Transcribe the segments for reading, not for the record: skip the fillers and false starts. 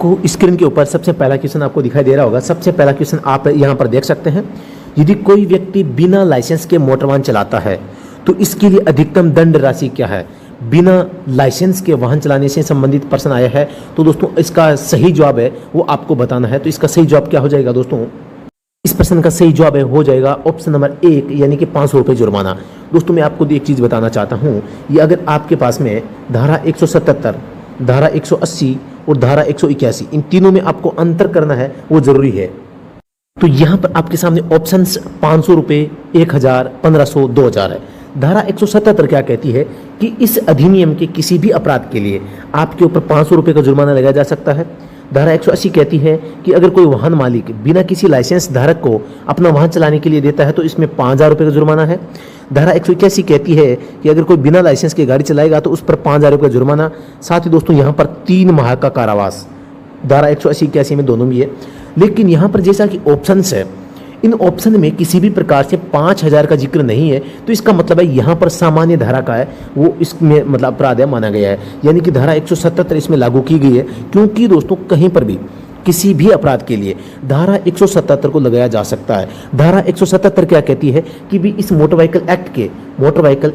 आपको स्क्रीन के ऊपर सबसे पहला क्वेश्चन आपको दिखाई दे रहा होगा। सबसे पहला क्वेश्चन आप यहाँ पर देख सकते हैं, यदि कोई व्यक्ति बिना लाइसेंस के मोटर वाहन चलाता है तो इसके लिए अधिकतम दंड राशि क्या है। बिना लाइसेंस के वाहन चलाने से संबंधित प्रश्न आया है, तो दोस्तों इसका सही जवाब है वो आपको बताना है। तो इसका सही जवाब क्या हो जाएगा दोस्तों, इस प्रश्न का सही जवाब है हो जाएगा ऑप्शन नंबर 1 यानी कि 500 रुपये जुर्माना। दोस्तों मैं आपको एक चीज़ बताना चाहता हूँ, ये अगर आपके पास में धारा 177, धारा 180 और धारा 181 इन तीनों में आपको अंतर करना है, वो जरूरी है। तो यहाँ पर आपके सामने ऑप्शंस 500 रुपये, 1000, 1500, 2000 है। धारा 177 क्या कहती है कि इस अधिनियम के किसी भी अपराध के लिए आपके ऊपर 500 रुपये का जुर्माना लगाया जा सकता है। धारा 180 कहती है कि अगर कोई वाहन मालिक बिना किसी लाइसेंस धारक को अपना वाहन चलाने के लिए देता है तो इसमें 5000 रुपये का जुर्माना है। धारा 181 कहती है कि अगर कोई बिना लाइसेंस के गाड़ी चलाएगा तो उस पर 5000 रुपये का जुर्माना, साथ ही दोस्तों यहाँ पर 3 माह का कारावास। धारा 180 81 में दोनों भी है। लेकिन यहाँ पर जैसा कि ऑप्शंस है, इन ऑप्शन में किसी भी प्रकार से 5000 का जिक्र नहीं है, तो इसका मतलब है यहाँ पर सामान्य धारा का है वो इसमें मतलब अपराध है माना गया है, यानी कि धारा 177 इसमें लागू की गई है। क्योंकि दोस्तों कहीं पर भी किसी भी अपराध के लिए धारा 177 को लगाया जा सकता है। धारा 177 क्या कहती है कि भी इस मोटर व्हीकल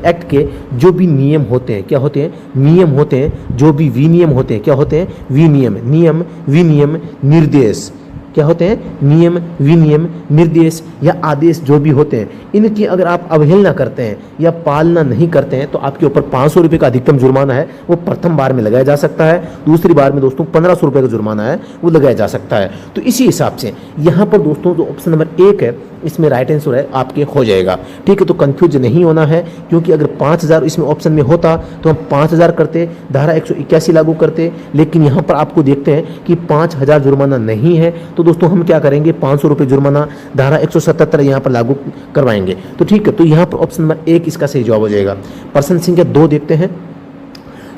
एक्ट के जो भी नियम होते हैं, क्या होते हैं, नियम होते हैं, जो भी विनियम होते हैं, क्या होते हैं, विनियम, नियम, विनियम, निर्देश, क्या होते हैं, नियम, विनियम, निर्देश या आदेश जो भी होते हैं, इनकी अगर आप अवहेलना करते हैं या पालना नहीं करते हैं तो आपके ऊपर 500 रुपये का अधिकतम जुर्माना है, वो प्रथम बार में लगाया जा सकता है। दूसरी बार में दोस्तों 1500 रुपये का जुर्माना है वो लगाया जा सकता है। तो इसी हिसाब से यहाँ पर दोस्तों जो ऑप्शन नंबर 1 है इसमें राइट आंसर है आपके हो जाएगा। ठीक है, तो कंफ्यूज नहीं होना है, क्योंकि अगर 5000 इसमें ऑप्शन में होता तो हम 5000 करते, धारा 181 लागू करते, लेकिन यहाँ पर आपको देखते हैं कि 5000 जुर्माना नहीं है, तो दोस्तों हम क्या करेंगे, 500 रुपये जुर्माना धारा 177 यहाँ पर लागू करवाएंगे। तो ठीक है, तो यहाँ पर ऑप्शन नंबर 1 इसका सही जवाब हो जाएगा। प्रश्न संख्या 2 देखते हैं।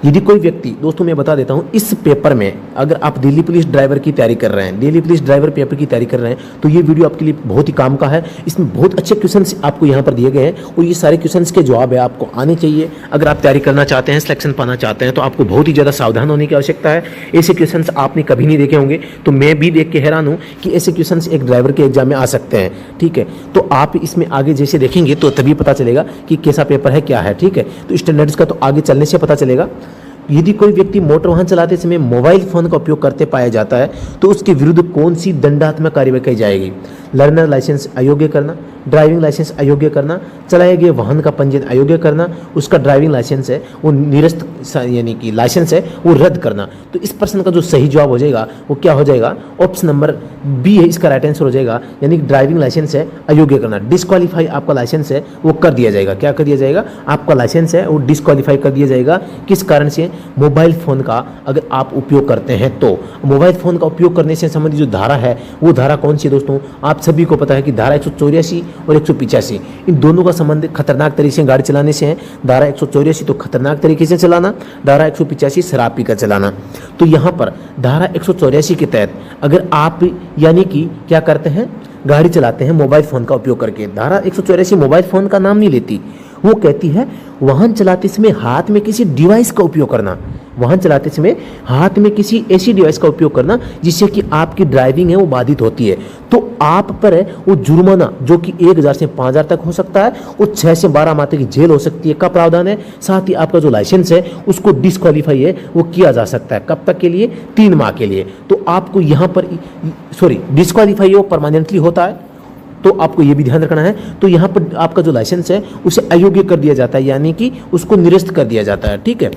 यदि कोई व्यक्ति, दोस्तों मैं बता देता हूं, इस पेपर में अगर आप दिल्ली पुलिस ड्राइवर की तैयारी कर रहे हैं, दिल्ली पुलिस ड्राइवर पेपर की तैयारी कर रहे हैं, तो ये वीडियो आपके लिए बहुत ही काम का है। इसमें बहुत अच्छे क्वेश्चंस आपको यहाँ पर दिए गए हैं और ये सारे क्वेश्चंस के जवाब है आपको आने चाहिए। अगर आप तैयारी करना चाहते हैं, सिलेक्शन पाना चाहते हैं, तो आपको बहुत ही ज़्यादा सावधान होने की आवश्यकता है। ऐसे क्वेश्चन आपने कभी नहीं देखे होंगे, तो मैं भी देख के हैरान हूँ कि ऐसे क्वेश्चन एक ड्राइवर के एग्जाम में आ सकते हैं। ठीक है, तो आप इसमें आगे जैसे देखेंगे तो तभी पता चलेगा कि कैसा पेपर है, क्या है। ठीक है, तो स्टैंडर्ड्स का तो आगे चलने से पता चलेगा। यदि कोई व्यक्ति मोटर वाहन चलाते समय मोबाइल फोन का उपयोग करते पाया जाता है तो उसके विरुद्ध कौन सी दंडात्मक कार्रवाई की जाएगी। लर्नर लाइसेंस अयोग्य करना, ड्राइविंग लाइसेंस अयोग्य करना, चलाए गए वाहन का पंजीयन अयोग्य करना, उसका ड्राइविंग लाइसेंस है वो निरस्त यानी कि लाइसेंस है वो रद्द करना। तो इस प्रश्न का जो सही जवाब हो जाएगा वो क्या हो जाएगा, ऑप्शन नंबर बी है इसका राइट आंसर हो जाएगा, यानी कि ड्राइविंग लाइसेंस है अयोग्य करना, डिस्क्वालीफाई आपका लाइसेंस है वो कर दिया जाएगा। क्या कर दिया जाएगा, आपका लाइसेंस है वो डिस्क्वालीफाई कर दिया जाएगा। किस कारण से, मोबाइल फ़ोन का अगर आप उपयोग करते हैं तो। मोबाइल फ़ोन का उपयोग करने से संबंधित जो धारा है वो धारा कौन सी है दोस्तों, आप सभी को पता है कि धारा 184 और 185 इन दोनों का संबंध खतरनाक तरीके से गाड़ी चलाने से है। धारा 184 तो खतरनाक तरीके से चलाना, धारा 185 शराब पीकर चलाना। तो यहाँ पर धारा 184 के तहत अगर आप यानी कि क्या करते हैं, गाड़ी चलाते हैं मोबाइल फ़ोन का उपयोग करके, धारा 184 मोबाइल फ़ोन का नाम नहीं लेती, वो कहती है वाहन चलाते समय हाथ में किसी डिवाइस का उपयोग करना, वाहन चलाते समय हाथ में किसी ऐसी डिवाइस का उपयोग करना जिससे कि आपकी ड्राइविंग है वो बाधित होती है, तो आप पर है वो जुर्माना जो कि 1000 से 5000 तक हो सकता है, वो 6 से 12 माह तक की जेल हो सकती है का प्रावधान है। साथ ही आपका जो लाइसेंस है उसको डिस्क्वालीफाई है वो किया जा सकता है, कब तक के लिए, 3 माह के लिए। तो आपको यहाँ पर डिस्क्वालीफाई वो परमानेंटली होता है, तो आपको ये भी ध्यान रखना है। तो यहाँ पर आपका जो लाइसेंस है उसे अयोग्य कर दिया जाता है, यानी कि उसको निरस्त कर दिया जाता है। ठीक है,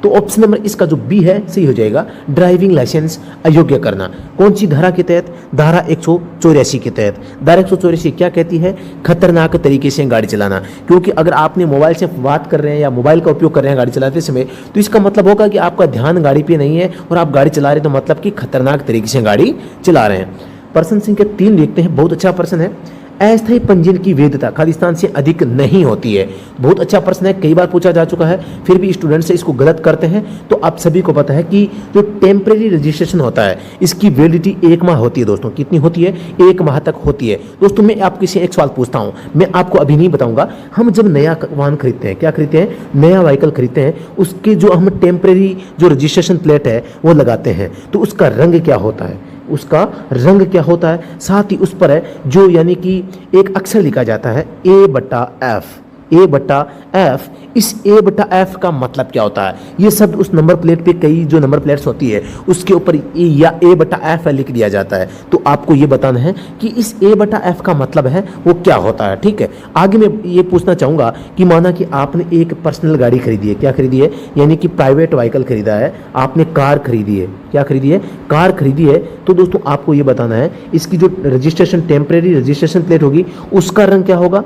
तो ऑप्शन नंबर इसका जो बी है सही हो जाएगा, ड्राइविंग लाइसेंस अयोग्य करना। कौन सी धारा के तहत, धारा 184 के तहत। धारा 184 क्या कहती है, खतरनाक तरीके से गाड़ी चलाना। क्योंकि अगर आपने मोबाइल से बात कर रहे हैं या मोबाइल का उपयोग कर रहे हैं गाड़ी चलाते समय, तो इसका मतलब होगा कि आपका ध्यान गाड़ी पे नहीं है और आप गाड़ी चला रहे हैं, तो मतलब कि खतरनाक तरीके से गाड़ी चला रहे हैं। प्रश्न संख्या 3 देखते हैं, बहुत अच्छा प्रश्न है। अस्थायी पंजीयन की वैधता खालिस्तान से अधिक नहीं होती है। बहुत अच्छा प्रश्न है, कई बार पूछा जा चुका है, फिर भी स्टूडेंट से इसको गलत करते हैं। तो आप सभी को पता है कि जो टेम्परेरी रजिस्ट्रेशन होता है इसकी वैलिडिटी 1 माह होती है दोस्तों। कितनी होती है? 1 माह तक होती है। दोस्तों मैं आपसे एक सवाल पूछता हूं, मैं आपको अभी नहीं बताऊंगा। हम जब नया वाहन खरीदते हैं, क्या खरीदते हैं? नया व्हीकल खरीदते हैं, उसके जो हम टेम्परेरी जो रजिस्ट्रेशन प्लेट है वो लगाते हैं, तो उसका रंग क्या होता है? उसका रंग क्या होता है? साथ ही उस पर है जो यानी कि एक अक्षर लिखा जाता है A/F। A/F, इस A/F का मतलब क्या होता है? ये शब्द उस नंबर प्लेट पे, कई जो नंबर प्लेट्स होती है उसके ऊपर या A/F लिख दिया जाता है। तो आपको ये बताना है कि इस A/F का मतलब है वो क्या होता है। ठीक है, आगे मैं ये पूछना चाहूँगा कि माना कि आपने एक पर्सनल गाड़ी खरीदी है, क्या खरीदी है? यानी कि प्राइवेट व्हीकल खरीदा है, आपने कार खरीदी है। क्या खरीदी है? कार खरीदी है। तो दोस्तों आपको ये बताना है इसकी जो रजिस्ट्रेशन, टेम्परेरी रजिस्ट्रेशन प्लेट होगी उसका रंग क्या होगा,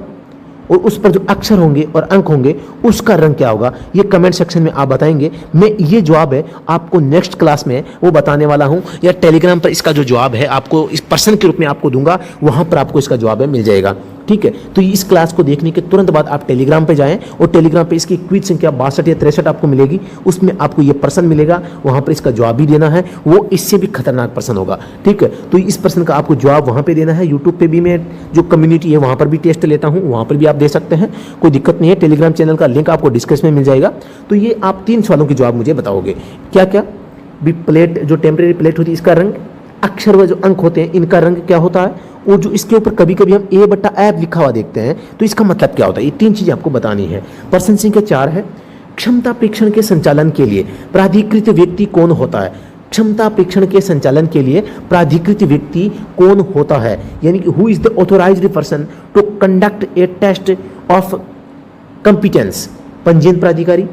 और उस पर जो अक्षर होंगे और अंक होंगे उसका रंग क्या होगा। ये कमेंट सेक्शन में आप बताएंगे। मैं ये जवाब है आपको नेक्स्ट क्लास में वो बताने वाला हूं, या टेलीग्राम पर इसका जो जवाब है आपको इस प्रश्न के रूप में आपको दूंगा, वहां पर आपको इसका जवाब है मिल जाएगा। ठीक है, तो इस क्लास को देखने के तुरंत बाद आप टेलीग्राम पे जाएं और टेलीग्राम पे इसकी क्विज संख्या 62 या 63 आपको मिलेगी। उसमें आपको ये प्रश्न मिलेगा, वहां पर इसका जवाब भी देना है। वो इससे भी खतरनाक प्रश्न होगा। ठीक है, तो इस प्रश्न का आपको जवाब वहां पे देना है। यूट्यूब पे भी मैं जो कम्युनिटी है वहां पर भी टेस्ट लेता हूं, वहां पर भी आप दे सकते हैं, कोई दिक्कत नहीं है। टेलीग्राम चैनल का लिंक आपको डिस्क्रिप्शन में मिल जाएगा। तो ये आप 3 सवालों के जवाब मुझे बताओगे। क्या क्या? भी प्लेट, जो टेम्परेरी प्लेट होती है इसका रंग, अक्षर व जो अंक होते हैं इनका रंग क्या होता है, और जो इसके ऊपर कभी कभी हम A/F लिखा हुआ देखते हैं तो इसका मतलब क्या होता है। ये 3 चीजें आपको बतानी है। प्रश्न संख्या 4 है, क्षमता परीक्षण के संचालन के लिए प्राधिकृत व्यक्ति कौन होता है? क्षमता परीक्षण के संचालन के लिए प्राधिकृत व्यक्ति कौन होता है? यानी कि who is the authorized person to conduct a test of competence? पंजीयन प्राधिकारी,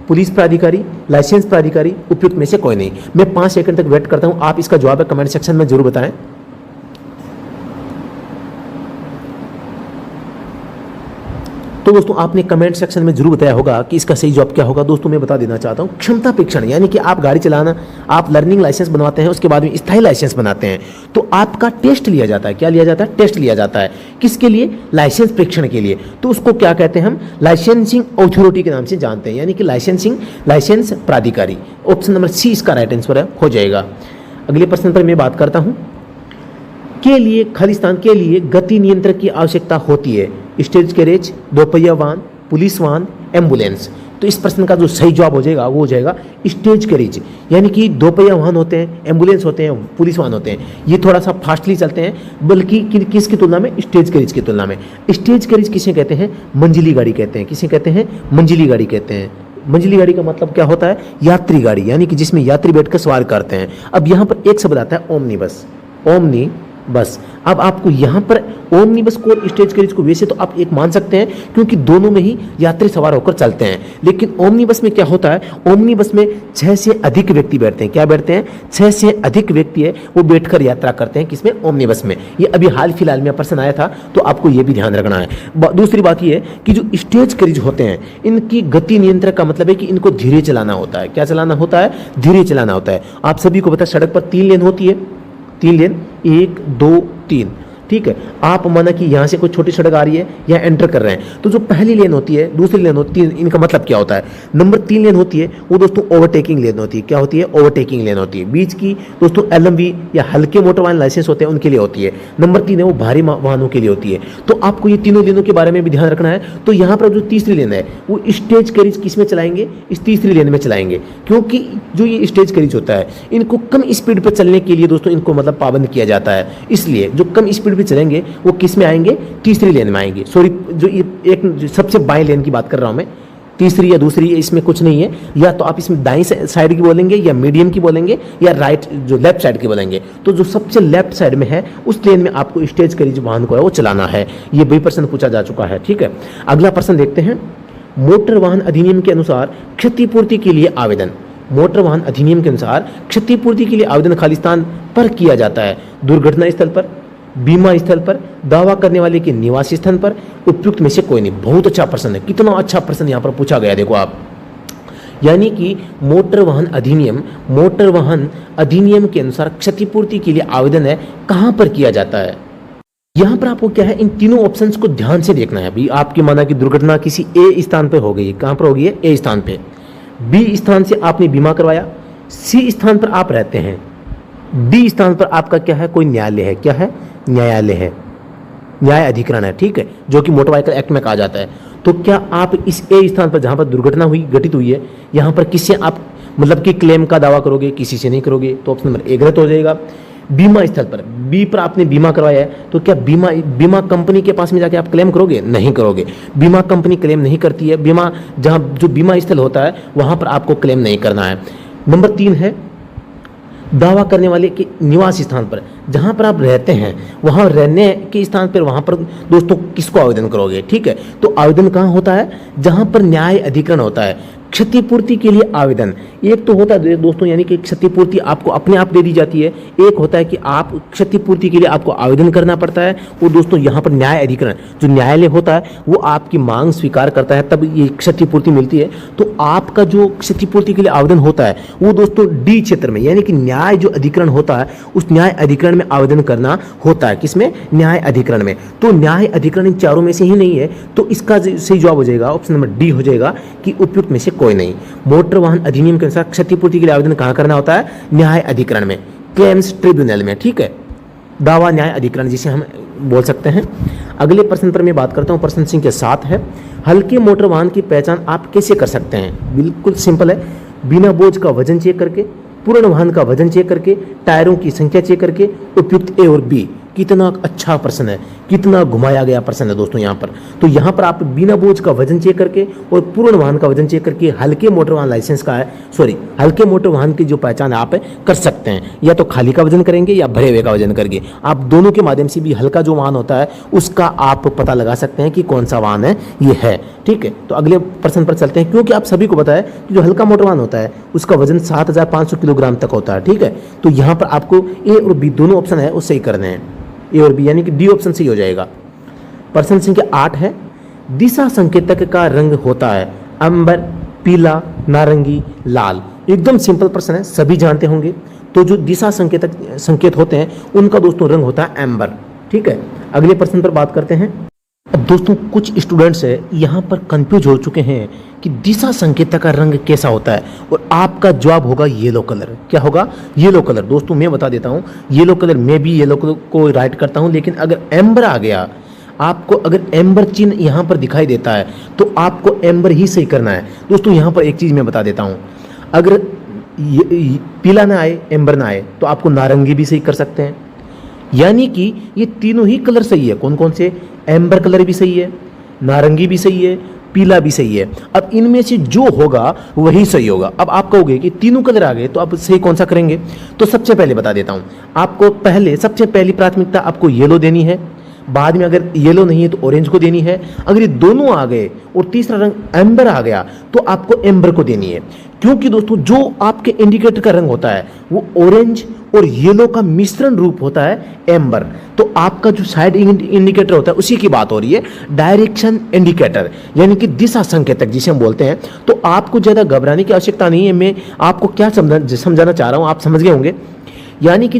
पुलिस प्राधिकारी, लाइसेंस प्राधिकारी, उपयुक्त में से कोई नहीं। मैं 5 सेकंड तक वेट करता हूं, आप इसका जवाब है कमेंट सेक्शन में जरूर बताएं। तो दोस्तों आपने कमेंट सेक्शन में जरूर बताया होगा कि इसका सही जवाब क्या होगा। दोस्तों मैं बता देना चाहता हूं, क्षमता परीक्षण यानी कि आप गाड़ी चलाना, आप लर्निंग लाइसेंस बनवाते हैं, उसके बाद में स्थायी लाइसेंस बनाते हैं, तो आपका टेस्ट लिया जाता है। क्या लिया जाता है? टेस्ट लिया जाता है। किसके लिए? लाइसेंस परीक्षण के लिए। तो उसको क्या कहते हैं? हम लाइसेंसिंग अथॉरिटी के नाम से जानते हैं, यानी कि लाइसेंस प्राधिकारी। ऑप्शन नंबर सी इसका राइट आंसर हो जाएगा। अगले प्रश्न पर मैं बात करता हूं, के लिए खालिस्तान के लिए गति नियंत्रक की आवश्यकता होती है? स्टेज कैरेज, दोपहिया वाहन, पुलिस वाहन, एम्बुलेंस। तो इस प्रश्न का जो सही जवाब हो जाएगा वो हो जाएगा स्टेज कैरेज। यानी कि दोपहिया वाहन होते हैं, एम्बुलेंस होते हैं, पुलिस वाहन होते हैं, ये थोड़ा सा फास्टली चलते हैं, बल्कि किसकी तुलना में? स्टेज कैरेज की तुलना में। स्टेज कैरेज किसे कहते हैं? मंजिली गाड़ी कहते हैं। किसे कहते हैं? मंजिली गाड़ी कहते हैं। मंजिली गाड़ी का मतलब क्या होता है? यात्री गाड़ी, यानी कि जिसमें यात्री बैठकर सवार करते हैं। अब यहाँ पर एक शब्द आता है ओमनी बस, ओमनी बस। अब आपको यहाँ पर ओमनी बस को और स्टेज कैरेज को वैसे तो आप एक मान सकते हैं, क्योंकि दोनों में ही यात्री सवार होकर चलते हैं। लेकिन ओमनी बस में क्या होता है? ओमनी बस में 6 से अधिक व्यक्ति बैठते हैं। क्या बैठते हैं? 6 से अधिक व्यक्ति है वो बैठकर यात्रा करते हैं। किसमें? ओमनी बस में। ये अभी हाल फिलहाल में प्रश्न आया था, तो आपको ये भी ध्यान रखना है। दूसरी बात ये है कि जो स्टेज कैरेज होते हैं इनकी गति नियंत्रक का मतलब है कि इनको धीरे चलाना होता है। क्या चलाना होता है? धीरे चलाना होता है। आप सभी को पता है सड़क पर 3 लेन होती है, 3 लेन, 1 2 3। ठीक है, आप माना कि यहाँ से कोई छोटी सड़क आ रही है, यहाँ एंटर कर रहे हैं, तो जो पहली लेन होती है, दूसरी लेन होती है, इनका मतलब क्या होता है? नंबर 3 लेन होती है वो दोस्तों ओवरटेकिंग लेन होती है। क्या होती है? ओवरटेकिंग लेन होती है। बीच की दोस्तों LMV या हल्के मोटर वाहन लाइसेंस होते हैं उनके लिए होती है। नंबर 3 है वो भारी वाहनों के लिए होती है। तो आपको ये तीनों लेनों के बारे में भी ध्यान रखना है। तो यहाँ पर जो तीसरी लेन है वो स्टेज कैरेज किस में चलाएंगे? इस तीसरी लेन में चलाएंगे, क्योंकि जो ये स्टेज कैरेज होता है इनको कम स्पीड पर चलने के लिए दोस्तों इनको मतलब पाबंद किया जाता है। इसलिए जो कम स्पीड पर चलेंगे वो किस में आएंगे? तीसरी लेन में आएंगे। सॉरी, जो ये एक सबसे बाएं लेन की बात कर रहा हूं मैं, तीसरी या दूसरी इसमें कुछ नहीं है। या तो आप इसमें दाईं साइड की बोलेंगे, या मीडियम की बोलेंगे, या राइट जो लेफ्ट साइड की बोलेंगे। तो जो सबसे लेफ्ट साइड में है उस लेन में आपको स्टेज कैरेज वाहन को है वो चलाना है। ये भी प्रश्न पूछा जा चुका है। ठीक है, अगला प्रश्न देखते हैं। मोटर वाहन अधिनियम के अनुसार क्षतिपूर्ति के लिए आवेदन, मोटर वाहन अधिनियम के अनुसार क्षतिपूर्ति के लिए आवेदन खालिस्तान पर किया जाता है? दुर्घटना स्थल पर, बीमा स्थल पर, दावा करने वाले के निवास स्थान पर, उपयुक्त में से कोई नहीं। बहुत अच्छा प्रश्न है, कितना अच्छा प्रश्न यहाँ पर पूछा गया देखो आप। यानी कि मोटर वाहन अधिनियम के अनुसार क्षतिपूर्ति के लिए आवेदन है कहां पर किया जाता है? यहाँ पर आपको क्या है, इन तीनों ऑप्शंस को ध्यान से देखना है। अभी आपकी माना कि दुर्घटना किसी ए स्थान पर हो गई है, कहाँ पर हो गई है, ए स्थान पे। बी स्थान से आपने बीमा करवाया, सी स्थान पर आप रहते हैं, डी स्थान पर आपका क्या है, कोई न्यायालय है। क्या है, न्यायालय है, न्याय अधिकरण है, ठीक है, जो कि मोटर व्हीकल एक्ट में कहा जाता है। तो क्या आप इस ए स्थान पर जहाँ पर दुर्घटना हुई, घटित हुई है, यहाँ पर किससे आप मतलब कि क्लेम का दावा करोगे, किसी से नहीं करोगे, तो ऑप्शन नंबर ए गलत हो जाएगा। बीमा स्थल पर, बी पर आपने बीमा करवाया है, तो क्या बीमा कंपनी के पास में जाके आप क्लेम करोगे, नहीं करोगे। बीमा कंपनी क्लेम नहीं करती है, बीमा जहाँ जो बीमा स्थल होता है वहाँ पर आपको क्लेम नहीं करना है। नंबर 3 है दावा करने वाले के निवास स्थान पर, जहाँ पर आप रहते हैं वहाँ रहने के स्थान पर, वहाँ पर दोस्तों किसको आवेदन करोगे, ठीक है। तो आवेदन कहाँ होता है, जहाँ पर न्याय अधिकरण होता है। क्षतिपूर्ति के लिए आवेदन एक तो होता है दोस्तों, यानी कि क्षतिपूर्ति आपको अपने आप दे दी जाती है। एक होता है कि आप क्षतिपूर्ति के लिए आपको आवेदन करना पड़ता है। वो दोस्तों यहाँ पर न्याय अधिकरण जो न्यायालय होता है वो आपकी मांग स्वीकार करता है, तब ये क्षतिपूर्ति मिलती है। तो आपका जो क्षतिपूर्ति के लिए आवेदन होता है वो दोस्तों डी क्षेत्र में, यानी कि न्याय जो अधिकरण होता है उस न्याय अधिकरण में आवेदन करना होता है। किसमें, न्याय अधिकरण में। तो न्याय अधिकरण इन चारों में से ही नहीं है, तो इसका सही जवाब हो जाएगा ऑप्शन नंबर डी हो जाएगा कि उपयुक्त में से कोई नहीं। मोटर वाहन अधिनियम के अनुसार क्षतिपूर्ति के लिए आवेदन कहां करना होता है, न्याय अधिकरण में, क्लेम्स ट्रिब्यूनल में, ठीक है, दावा न्याय अधिकरण जिसे हम बोल सकते हैं। अगले प्रश्न पर मैं बात करता हूं, प्रश्न संख्या 7 है, हल्के मोटर वाहन की पहचान आप कैसे कर सकते हैं। बिल्कुल सिंपल है, बिना बोझ का वजन चेक करके, पूर्ण वाहन का वजन चेक करके, टायरों की संख्या चेक करके, उपयुक्त ए और बी। कितना अच्छा प्रश्न है, कितना घुमाया गया प्रश्न है दोस्तों यहाँ पर। तो यहाँ पर आप बिना बोझ का वजन चेक करके और पूर्ण वाहन का वजन चेक करके हल्के मोटर वाहन लाइसेंस का है, हल्के मोटर वाहन की जो पहचान आप कर सकते हैं, या तो खाली का वजन करेंगे या भरे हुए का वजन करके। आप दोनों के माध्यम से भी हल्का जो वाहन होता है उसका आप पता लगा सकते हैं कि कौन सा वाहन है ये है, ठीक है। तो अगले प्रश्न पर चलते हैं, क्योंकि आप सभी को पता है कि जो हल्का मोटर वाहन होता है उसका वजन 7500 किलोग्राम तक होता है, ठीक है। तो यहाँ पर आपको ए और बी दोनों ऑप्शन है वो सही करने हैं, ए और बी, यानी कि डी ऑप्शन सही हो जाएगा। प्रश्न संख्या 8 है, दिशा संकेतक का रंग होता है अंबर, पीला, नारंगी, लाल। एकदम सिंपल प्रश्न है, सभी जानते होंगे। तो जो दिशा संकेत होते हैं उनका दोस्तों रंग होता है एम्बर, ठीक है। अगले प्रश्न पर बात करते हैं। अब दोस्तों कुछ स्टूडेंट्स है यहाँ पर कंफ्यूज हो चुके हैं कि दिशा संकेतक का रंग कैसा होता है, और आपका जवाब होगा येलो कलर। क्या होगा, येलो कलर। दोस्तों मैं बता देता हूँ, येलो कलर, मैं भी येलो कलर को राइट करता हूँ, लेकिन अगर एम्बर आ गया, आपको अगर एम्बर चिन्ह यहाँ पर दिखाई देता है तो आपको एम्बर ही सही करना है। दोस्तों यहाँ पर एक चीज़ मैं बता देता हूँ, अगर पीला ना आए, एम्बर ना आए, तो आपको नारंगी भी सही कर सकते हैं। यानी कि ये तीनों ही कलर सही है। कौन कौन से, एम्बर कलर भी सही है, नारंगी भी सही है, पीला भी सही है। अब इनमें से जो होगा वही सही होगा। अब आप कहोगे कि तीनों कलर आ गए तो आप सही कौन सा करेंगे, तो सबसे पहले बता देता हूं आपको, पहले सबसे पहली प्राथमिकता आपको येलो देनी है, बाद में अगर येलो नहीं है तो ऑरेंज को देनी है। अगर ये दोनों आ गए और तीसरा रंग एम्बर आ गया तो आपको एम्बर को देनी है, क्योंकि दोस्तों जो आपके इंडिकेटर का रंग होता है वो ऑरेंज और येलो का मिश्रण रूप होता है एम्बर। तो आपका जो साइड इंडिकेटर होता है उसी की बात हो रही है, डायरेक्शन इंडिकेटर, यानी कि दिशा संकेतक जिसे हम बोलते हैं। तो आपको ज़्यादा घबराने की आवश्यकता नहीं है। मैं आपको क्या समझाना चाह रहा हूँ, आप समझ गए होंगे। यानी कि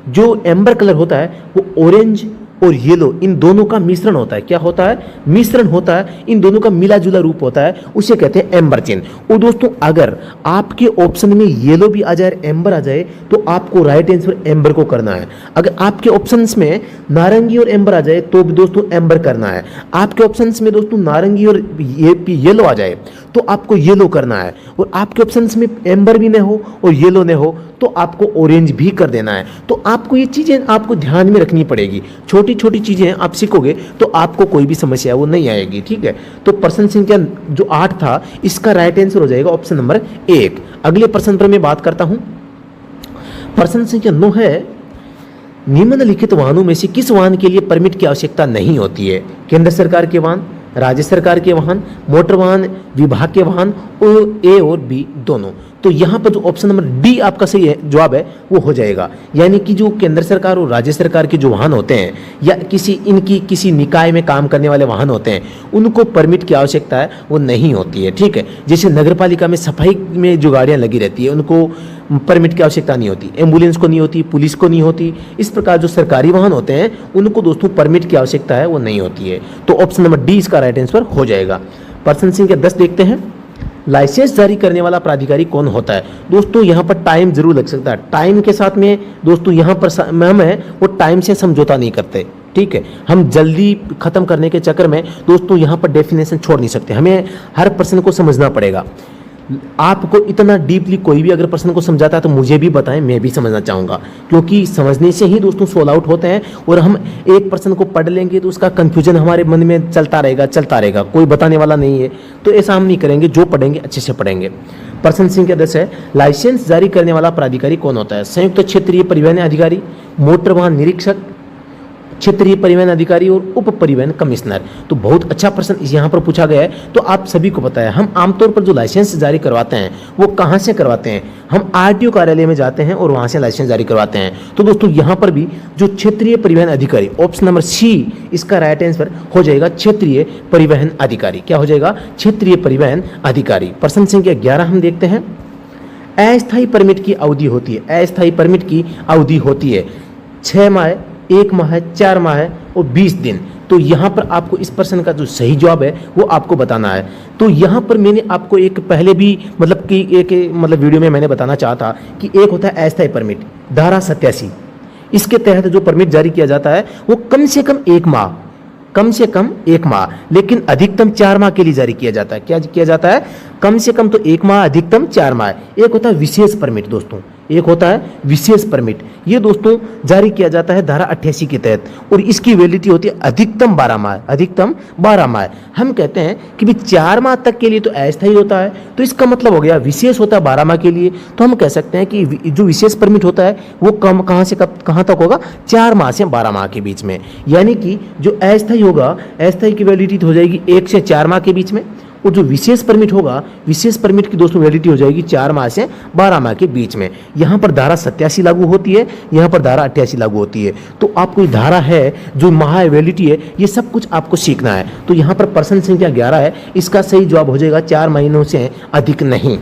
जो एम्बर कलर होता है वो ऑरेंज और येलो इन दोनों का मिश्रण होता है। क्या होता है, मिश्रण होता है, इन दोनों का मिला जुला रूप होता है, उसे कहते हैं एम्बर चिन्ह। और दोस्तों अगर आपके ऑप्शन में येलो भी आ जाए, एम्बर आ जाए, तो आपको राइट आंसर एम्बर को करना है। अगर आपके ऑप्शंस में नारंगी और एम्बर आ जाए तो भी दोस्तों एम्बर करना है। आपके ऑप्शंस में दोस्तों नारंगी और येलो आ जाए तो आपको येलो करना है। और आपके ऑप्शंस में एम्बर भी न हो और येलो न हो तो आपको ऑरेंज भी कर देना है। तो आपको ये चीज़ें आपको ध्यान में रखनी पड़ेगी। छोटी छोटी चीज़ें आप सीखोगे तो आपको कोई भी समस्या वो नहीं आएगी, ठीक है। तो प्रश्न संख्या जो 8 था इसका राइट आंसर हो जाएगा ऑप्शन नंबर 1। अगले प्रश्न पर मैं बात करता हूं। प्रश्न संख्या 9 है, निम्नलिखित वाहनों में से किस वाहन के लिए परमिट की आवश्यकता नहीं होती है। केंद्र सरकार के वाहन, राज्य सरकार के वाहन, मोटर वाहन विभाग के वाहन, और ए और बी दोनों। तो यहाँ पर जो ऑप्शन नंबर डी आपका सही है, जवाब है वो हो जाएगा। यानी कि जो केंद्र सरकार और राज्य सरकार के जो वाहन होते हैं या किसी निकाय में काम करने वाले वाहन होते हैं उनको परमिट की आवश्यकता है वो नहीं होती है, ठीक है। जैसे नगर पालिका में सफाई में जो गाड़ियाँ लगी रहती है उनको परमिट की आवश्यकता नहीं होती, एम्बुलेंस को नहीं होती, पुलिस को नहीं होती। इस प्रकार जो सरकारी वाहन होते हैं उनको दोस्तों परमिट की आवश्यकता है वो नहीं होती है। तो ऑप्शन नंबर डी इसका राइट आंसर हो जाएगा। प्रश्न संख्या 10 देखते हैं, लाइसेंस जारी करने वाला प्राधिकारी कौन होता है। दोस्तों यहाँ पर टाइम जरूर लग सकता है, टाइम के साथ में दोस्तों यहाँ पर हम है वो टाइम से समझौता नहीं करते, ठीक है। हम जल्दी खत्म करने के चक्कर में दोस्तों यहाँ पर डेफिनेशन छोड़ नहीं सकते, हमें हर प्रश्न को समझना पड़ेगा। आपको इतना डीपली कोई भी अगर प्रश्न को समझाता है तो मुझे भी बताएं, मैं भी समझना चाहूँगा, क्योंकि समझने से ही दोस्तों सोल आउट होते हैं। और हम एक प्रश्न को पढ़ लेंगे तो उसका कंफ्यूजन हमारे मन में चलता रहेगा, कोई बताने वाला नहीं है। तो ऐसा हम नहीं करेंगे, जो पढ़ेंगे अच्छे से पढ़ेंगे। प्रश्न संख्या 10 है, लाइसेंस जारी करने वाला प्राधिकारी कौन होता है। संयुक्त क्षेत्रीय परिवहन अधिकारी, मोटर वाहन निरीक्षक, क्षेत्रीय परिवहन अधिकारी और उप परिवहन कमिश्नर। तो बहुत अच्छा प्रश्न यहाँ पर पूछा गया है। तो आप सभी को पता है हम आमतौर पर जो लाइसेंस जारी करवाते हैं वो कहाँ से करवाते हैं, हम आरटीओ कार्यालय में जाते हैं और वहाँ से लाइसेंस जारी करवाते हैं। तो दोस्तों यहाँ पर भी जो क्षेत्रीय परिवहन अधिकारी, ऑप्शन नंबर सी इसका राइट आंसर हो जाएगा, क्षेत्रीय परिवहन अधिकारी। क्या हो जाएगा, क्षेत्रीय परिवहन अधिकारी। प्रश्न संख्या 11 हम देखते हैं, अस्थायी परमिट की अवधि होती है। अस्थायी परमिट की अवधि होती है 6 माह, 1 माह, 4 माह और 20 दिन। तो यहाँ पर आपको इस प्रश्न का जो सही जवाब है वो आपको बताना है। तो यहाँ पर मैंने आपको एक पहले भी एक वीडियो में मैंने बताना चाहा था कि एक होता है अस्थायी परमिट, धारा 87, इसके तहत जो परमिट जारी किया जाता है वो कम से कम 1 माह, लेकिन अधिकतम 4 माह के लिए जारी किया जाता है। क्या किया जाता है, कम से कम तो 1 माह, अधिकतम 4 माह। एक होता है विशेष परमिट दोस्तों, एक होता है विशेष परमिट, ये दोस्तों जारी किया जाता है धारा 88 के तहत और इसकी वैलिडिटी होती है अधिकतम 12 माह, अधिकतम 12 माह। हम कहते हैं कि भी 4 माह तक के लिए तो अस्थायी होता है, तो इसका मतलब हो गया विशेष होता है 12 माह के लिए। तो हम कह सकते हैं कि जो विशेष परमिट होता है वो कहाँ से कहाँ तक होगा, 4 माह से 12 माह के बीच में। यानी कि जो अस्थायी होगा, अस्थायी की वैलिडिटी हो जाएगी 1 से 4 माह के बीच में, और जो विशेष परमिट होगा, विशेष परमिट की दोस्तों वैलिडिटी हो जाएगी 4 माह से 12 माह के बीच में। यहाँ पर धारा 87 लागू होती है, यहाँ पर धारा 88 लागू होती है। तो आपको ये धारा है, जो माह वैलिडिटी है, ये सब कुछ आपको सीखना है। तो यहाँ पर प्रश्न संख्या 11 है, इसका सही जवाब हो जाएगा 4 महीनों से अधिक नहीं,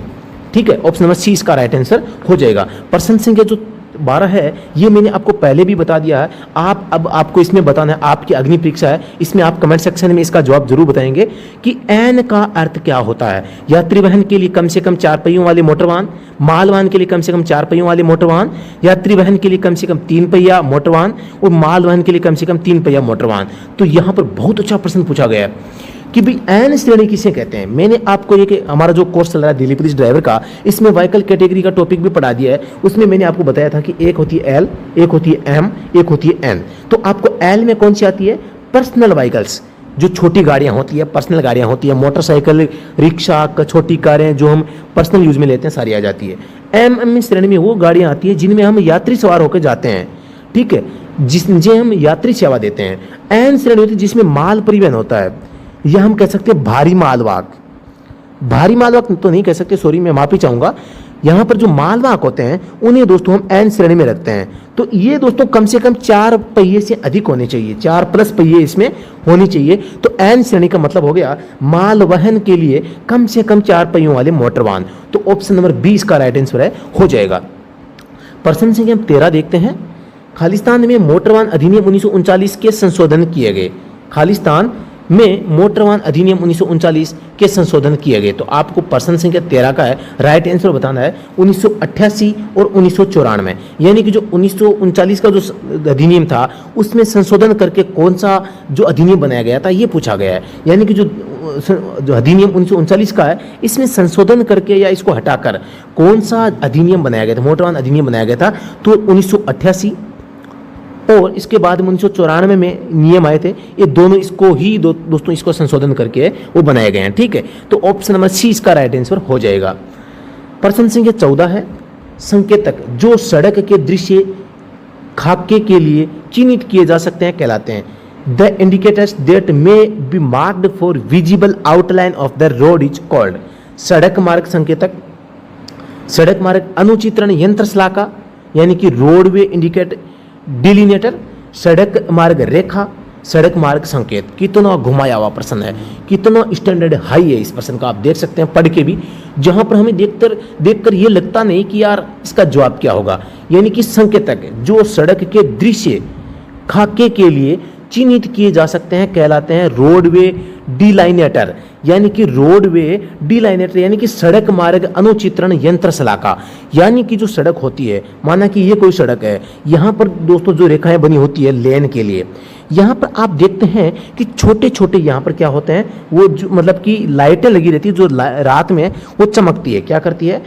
ठीक है। ऑप्शन नंबर सी इसका राइट आंसर हो जाएगा। प्रश्न संख्या जो 12 है ये मैंने आपको पहले भी बता दिया है। अब आपको इसमें बताना है, आपकी अग्नि परीक्षा है, इसमें आप कमेंट सेक्शन में इसका जवाब जरूर बताएंगे कि एन का अर्थ क्या होता है। यात्री वाहन के लिए कम से कम 4 पहियों वाले मोटर वाहन, माल वाहन के लिए कम से कम 4 पहियों वाले मोटर वाहन, यात्री वाहन के लिए कम से कम 3 पहिया मोटर वाहन और माल वाहन के लिए कम से कम 3 पहिया मोटर वाहन। तो यहाँ पर बहुत अच्छा प्रश्न पूछा गया है कि भाई एन श्रेणी किसे कहते हैं। मैंने आपको ये हमारा जो कोर्स चल रहा है दिल्ली पुलिस ड्राइवर का, इसमें व्हीकल कैटेगरी का टॉपिक भी पढ़ा दिया है। उसमें मैंने आपको बताया था कि एक होती है एल, एक होती है एम, एक होती है एन। तो आपको एल में कौन सी आती है, पर्सनल व्हीकल्स, जो छोटी गाड़ियां होती है, पर्सनल गाड़ियां होती है, मोटरसाइकिल, रिक्शा, छोटी कारें जो हम पर्सनल यूज में लेते हैं, सारी आ जाती है। एम श्रेणी में वो गाड़ियां आती है जिनमें हम यात्री सवार होकर जाते हैं, ठीक है, जिनसे हम यात्री सेवा देते हैं। एन श्रेणी होती है जिसमें माल परिवहन होता है, यह हम कह सकते हैं भारी मालवाहक। भारी मालवाहक तो नहीं कह सकते, सॉरी मैं माफी चाहूंगा। यहाँ पर जो मालवाहक होते हैं उन्हें दोस्तों हम एन श्रेणी में रखते हैं। तो ये दोस्तों कम से कम 4 पहिए से अधिक होने चाहिए, 4 प्लस पहिए इसमें होनी चाहिए। तो एन श्रेणी का मतलब हो गया माल वहन के लिए कम से कम 4 पहियों वाले मोटर वाहन। तो ऑप्शन नंबर 20 का राइट आंसर है हो जाएगा। प्रश्न संख्या 13 देखते हैं, खालिस्तान में मोटर वाहन अधिनियम 1939 के संशोधन किए गए। खालिस्तान में मोटर वाहन अधिनियम 1939 के संशोधन किए गए। तो आपको प्रश्न संख्या 13 का है राइट आंसर बताना है 1988 और 1994, यानी कि जो 1939 का जो अधिनियम था उसमें संशोधन करके कौन सा जो अधिनियम बनाया गया था ये पूछा गया है। यानी कि जो अधिनियम 1939 का है इसमें संशोधन करके या इसको हटाकर कौन सा अधिनियम बनाया गया था, मोटर वाहन अधिनियम बनाया गया था। तो 1988 और इसके बाद 1994 में नियम आए थे, ये दोनों इसको ही दोस्तों इसको संशोधन करके वो बनाए गए हैं, ठीक है। तो ऑप्शन नंबर सी इसका राइट आंसर हो जाएगा। प्रश्न संख्या 14 है, संकेतक जो सड़क के दृश्य खाके के लिए चिन्हित किए जा सकते हैं कहलाते हैं। The indicators that may be marked for visible outline of the road is called. सड़क मार्ग संकेतक, सड़क मार्ग अनुचित्रण यंत्र शलाका यानी कि रोडवे इंडिकेटर डिलिनेटर, सड़क मार्ग रेखा, सड़क मार्ग संकेत, कितना घुमाया हुआ प्रश्न है, कितना स्टैंडर्ड हाई है इस प्रश्न का, आप देख सकते हैं पढ़ के भी, जहां पर हमें देखकर ये लगता नहीं कि यार इसका जवाब क्या होगा। यानी कि संकेतक जो सड़क के दृश्य खाके के लिए चिन्हित किए जा सकते हैं कहलाते हैं रोडवे डिलाइनेटर, यानी कि रोडवे डिलाइनेटर यानी कि सड़क मार्ग अनुचित्रण यंत्र सलाका। यानी कि जो सड़क होती है, माना कि ये कोई सड़क है, यहाँ पर दोस्तों जो रेखाएं बनी होती है लेन के लिए, यहाँ पर आप देखते हैं कि छोटे छोटे यहाँ पर क्या होते हैं, वो जो मतलब कि लाइटें लगी रहती है जो रात में वो चमकती है, क्या करती है,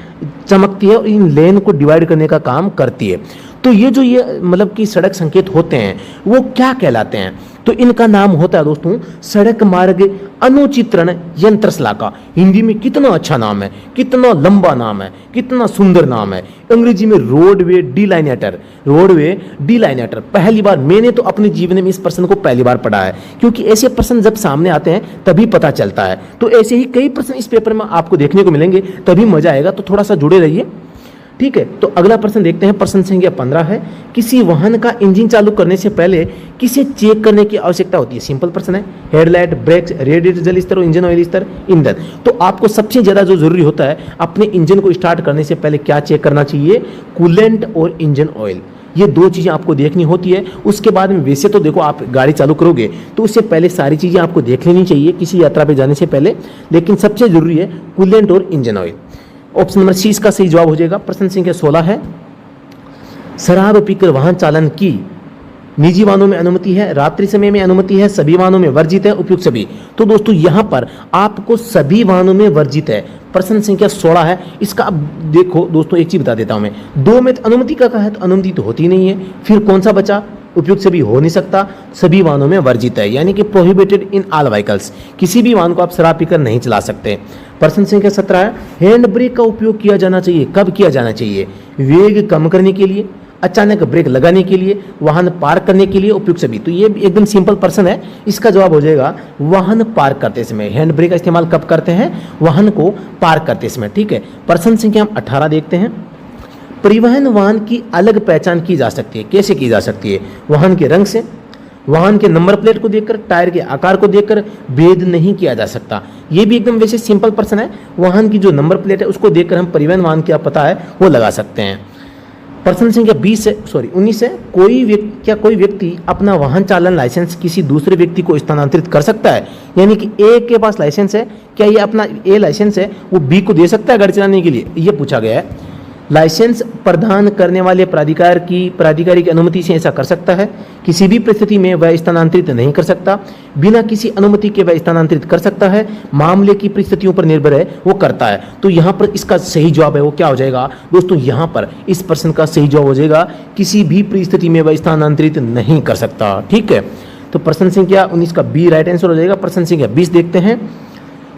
चमकती है और इन लेन को डिवाइड करने का काम करती है। तो ये जो ये मतलब कि सड़क संकेत होते हैं वो क्या कहलाते हैं, तो इनका नाम होता है दोस्तों सड़क मार्ग अनुचित्रण यंत्र सलाका। हिंदी में कितना अच्छा नाम है, कितना लंबा नाम है, कितना सुंदर नाम है। अंग्रेजी में रोडवे डिलाइनेटर, रोडवे डिलाइनेटर। पहली बार मैंने तो अपने जीवन में इस प्रश्न को पहली बार पढ़ा है, क्योंकि ऐसे प्रश्न जब सामने आते हैं तभी पता चलता है। तो ऐसे ही कई प्रश्न इस पेपर में आपको देखने को मिलेंगे, तभी मजा आएगा, तो थोड़ा सा जुड़े रहिए, ठीक है। तो अगला प्रश्न देखते हैं, प्रश्न संख्या 15 है, किसी वाहन का इंजन चालू करने से पहले किसे चेक करने की आवश्यकता होती है। सिंपल प्रश्न है, हेडलाइट, ब्रेक्स, रेडिएटर जल स्तर और इंजन ऑयल स्तर, ईंधन। तो आपको सबसे ज्यादा जो जरूरी होता है अपने इंजन को स्टार्ट करने से पहले क्या चेक करना चाहिए, कूलेंट और इंजन ऑयल, ये दो चीजें आपको देखनी होती है। उसके बाद में वैसे तो देखो आप गाड़ी चालू करोगे तो उससे पहले सारी चीजें आपको देख लेनी चाहिए किसी यात्रा पे जाने से पहले, लेकिन सबसे जरूरी है कूलेंट और engine oil. Option number C इसका सही जवाब हो जाएगा। प्रश्न संख्या 16 है, शराब पीकर वाहन चालन की निजी वाहनों में अनुमति है, रात्रि समय में अनुमति है, सभी वाहनों में वर्जित है, उपयुक्त सभी। तो दोस्तों यहां पर आपको सभी वाहनों में वर्जित है। प्रश्न संख्या 16 है, इसका अब देखो दोस्तों एक चीज बता देता हूं मैं, दो में अनुमति का कहा है तो अनुमति तो होती नहीं है, फिर कौन सा बचा, उपयुक्त सभी हो नहीं सकता, सभी वाहनों में वर्जित है, यानी कि प्रोहिबिटेड इन ऑल व्हीकल्स, किसी भी वाहन को आप शराब पीकर नहीं चला सकते। प्रश्न संख्या 17 है, हैंड ब्रेक का उपयोग किया जाना चाहिए, कब किया जाना चाहिए, वेग कम करने के लिए, अचानक ब्रेक लगाने के लिए, वाहन पार्क करने के लिए, उपयुक्त सभी। तो ये एकदम सिंपल प्रश्न है, इसका जवाब हो जाएगा वाहन पार्क करते समय। हैंड ब्रेक का इस्तेमाल कब करते हैं, वाहन को पार्क करते समय, ठीक है। प्रश्न संख्या हम 18 देखते हैं, परिवहन वाहन की अलग पहचान की जा सकती है, कैसे की जा सकती है, वाहन के रंग से, वाहन के नंबर प्लेट को देखकर, टायर के आकार को देखकर भेद नहीं किया जा सकता। ये भी एकदम वैसे सिंपल प्रश्न है, वाहन की जो नंबर प्लेट है उसको देखकर हम परिवहन वाहन क्या पता है वो लगा सकते हैं। प्रश्न संख्या 19 है, कोई व्यक्ति अपना वाहन चालन लाइसेंस किसी दूसरे व्यक्ति को स्थानांतरित कर सकता है, यानी कि ए के पास लाइसेंस है, क्या ये अपना ए लाइसेंस है वो बी को दे सकता है गाड़ी चलाने के लिए, ये पूछा गया है। लाइसेंस प्रदान करने वाले प्राधिकारी की अनुमति से ऐसा कर सकता है, किसी भी परिस्थिति में वह स्थानांतरित नहीं कर सकता, बिना किसी अनुमति के वह स्थानांतरित कर सकता है, मामले की परिस्थितियों पर निर्भर है वो करता है। तो यहाँ पर इसका सही जवाब है वो क्या हो जाएगा दोस्तों, यहाँ पर इस प्रश्न का सही जवाब हो जाएगा किसी भी परिस्थिति में वह स्थानांतरित नहीं कर सकता, ठीक है। तो प्रश्न संख्या 19 का बी राइट आंसर हो जाएगा। प्रश्न संख्या 20 देखते हैं,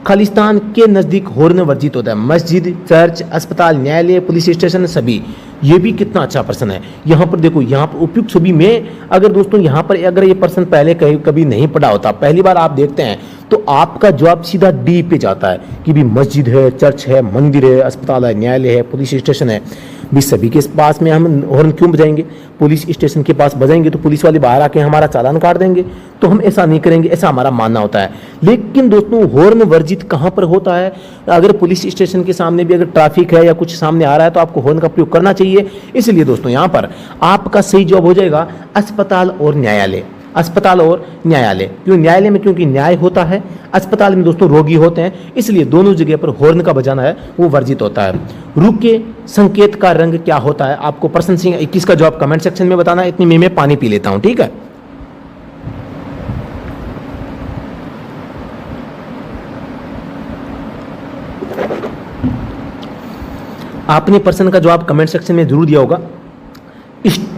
खालिस्तान के नजदीक हॉर्न वर्जित होता है, मस्जिद, चर्च, अस्पताल, न्यायालय, पुलिस स्टेशन, सभी। ये भी कितना अच्छा प्रश्न है। यहाँ पर देखो, यहाँ पर उपयुक्त सभी में अगर दोस्तों यहाँ पर अगर ये प्रश्न पहले कभी नहीं पढ़ा होता, पहली बार आप देखते हैं तो आपका जवाब सीधा डी पे जाता है कि भी मस्जिद है, चर्च है, मंदिर है, अस्पताल है, न्यायालय है, पुलिस स्टेशन है। भी सभी के पास में हम हॉर्न क्यों बजाएंगे, पुलिस स्टेशन के पास बजाएंगे तो पुलिस वाले बाहर आके हमारा चालान काट देंगे, तो हम ऐसा नहीं करेंगे, ऐसा हमारा मानना होता है। लेकिन दोस्तों हॉर्न वर्जित कहाँ पर होता है, अगर पुलिस स्टेशन के सामने भी अगर ट्रैफिक है या कुछ सामने आ रहा है तो आपको हॉर्न का प्रयोग करना चाहिए। इसलिए दोस्तों यहाँ पर आपका सही जवाब हो जाएगा अस्पताल और न्यायालय, अस्पताल और न्यायालय। क्यों न्यायालय में, क्योंकि न्याय होता है, अस्पताल में दोस्तों रोगी होते हैं, इसलिए दोनों जगह पर हॉर्न का बजाना है वो वर्जित होता है। रुक के संकेत का रंग क्या होता है, आपको प्रश्न संख्या 21 का जवाब कमेंट सेक्शन में बताना है। इतनी में मैं पानी पी लेता हूं, ठीक है। आपने प्रश्न का जवाब कमेंट सेक्शन में जरूर दिया होगा।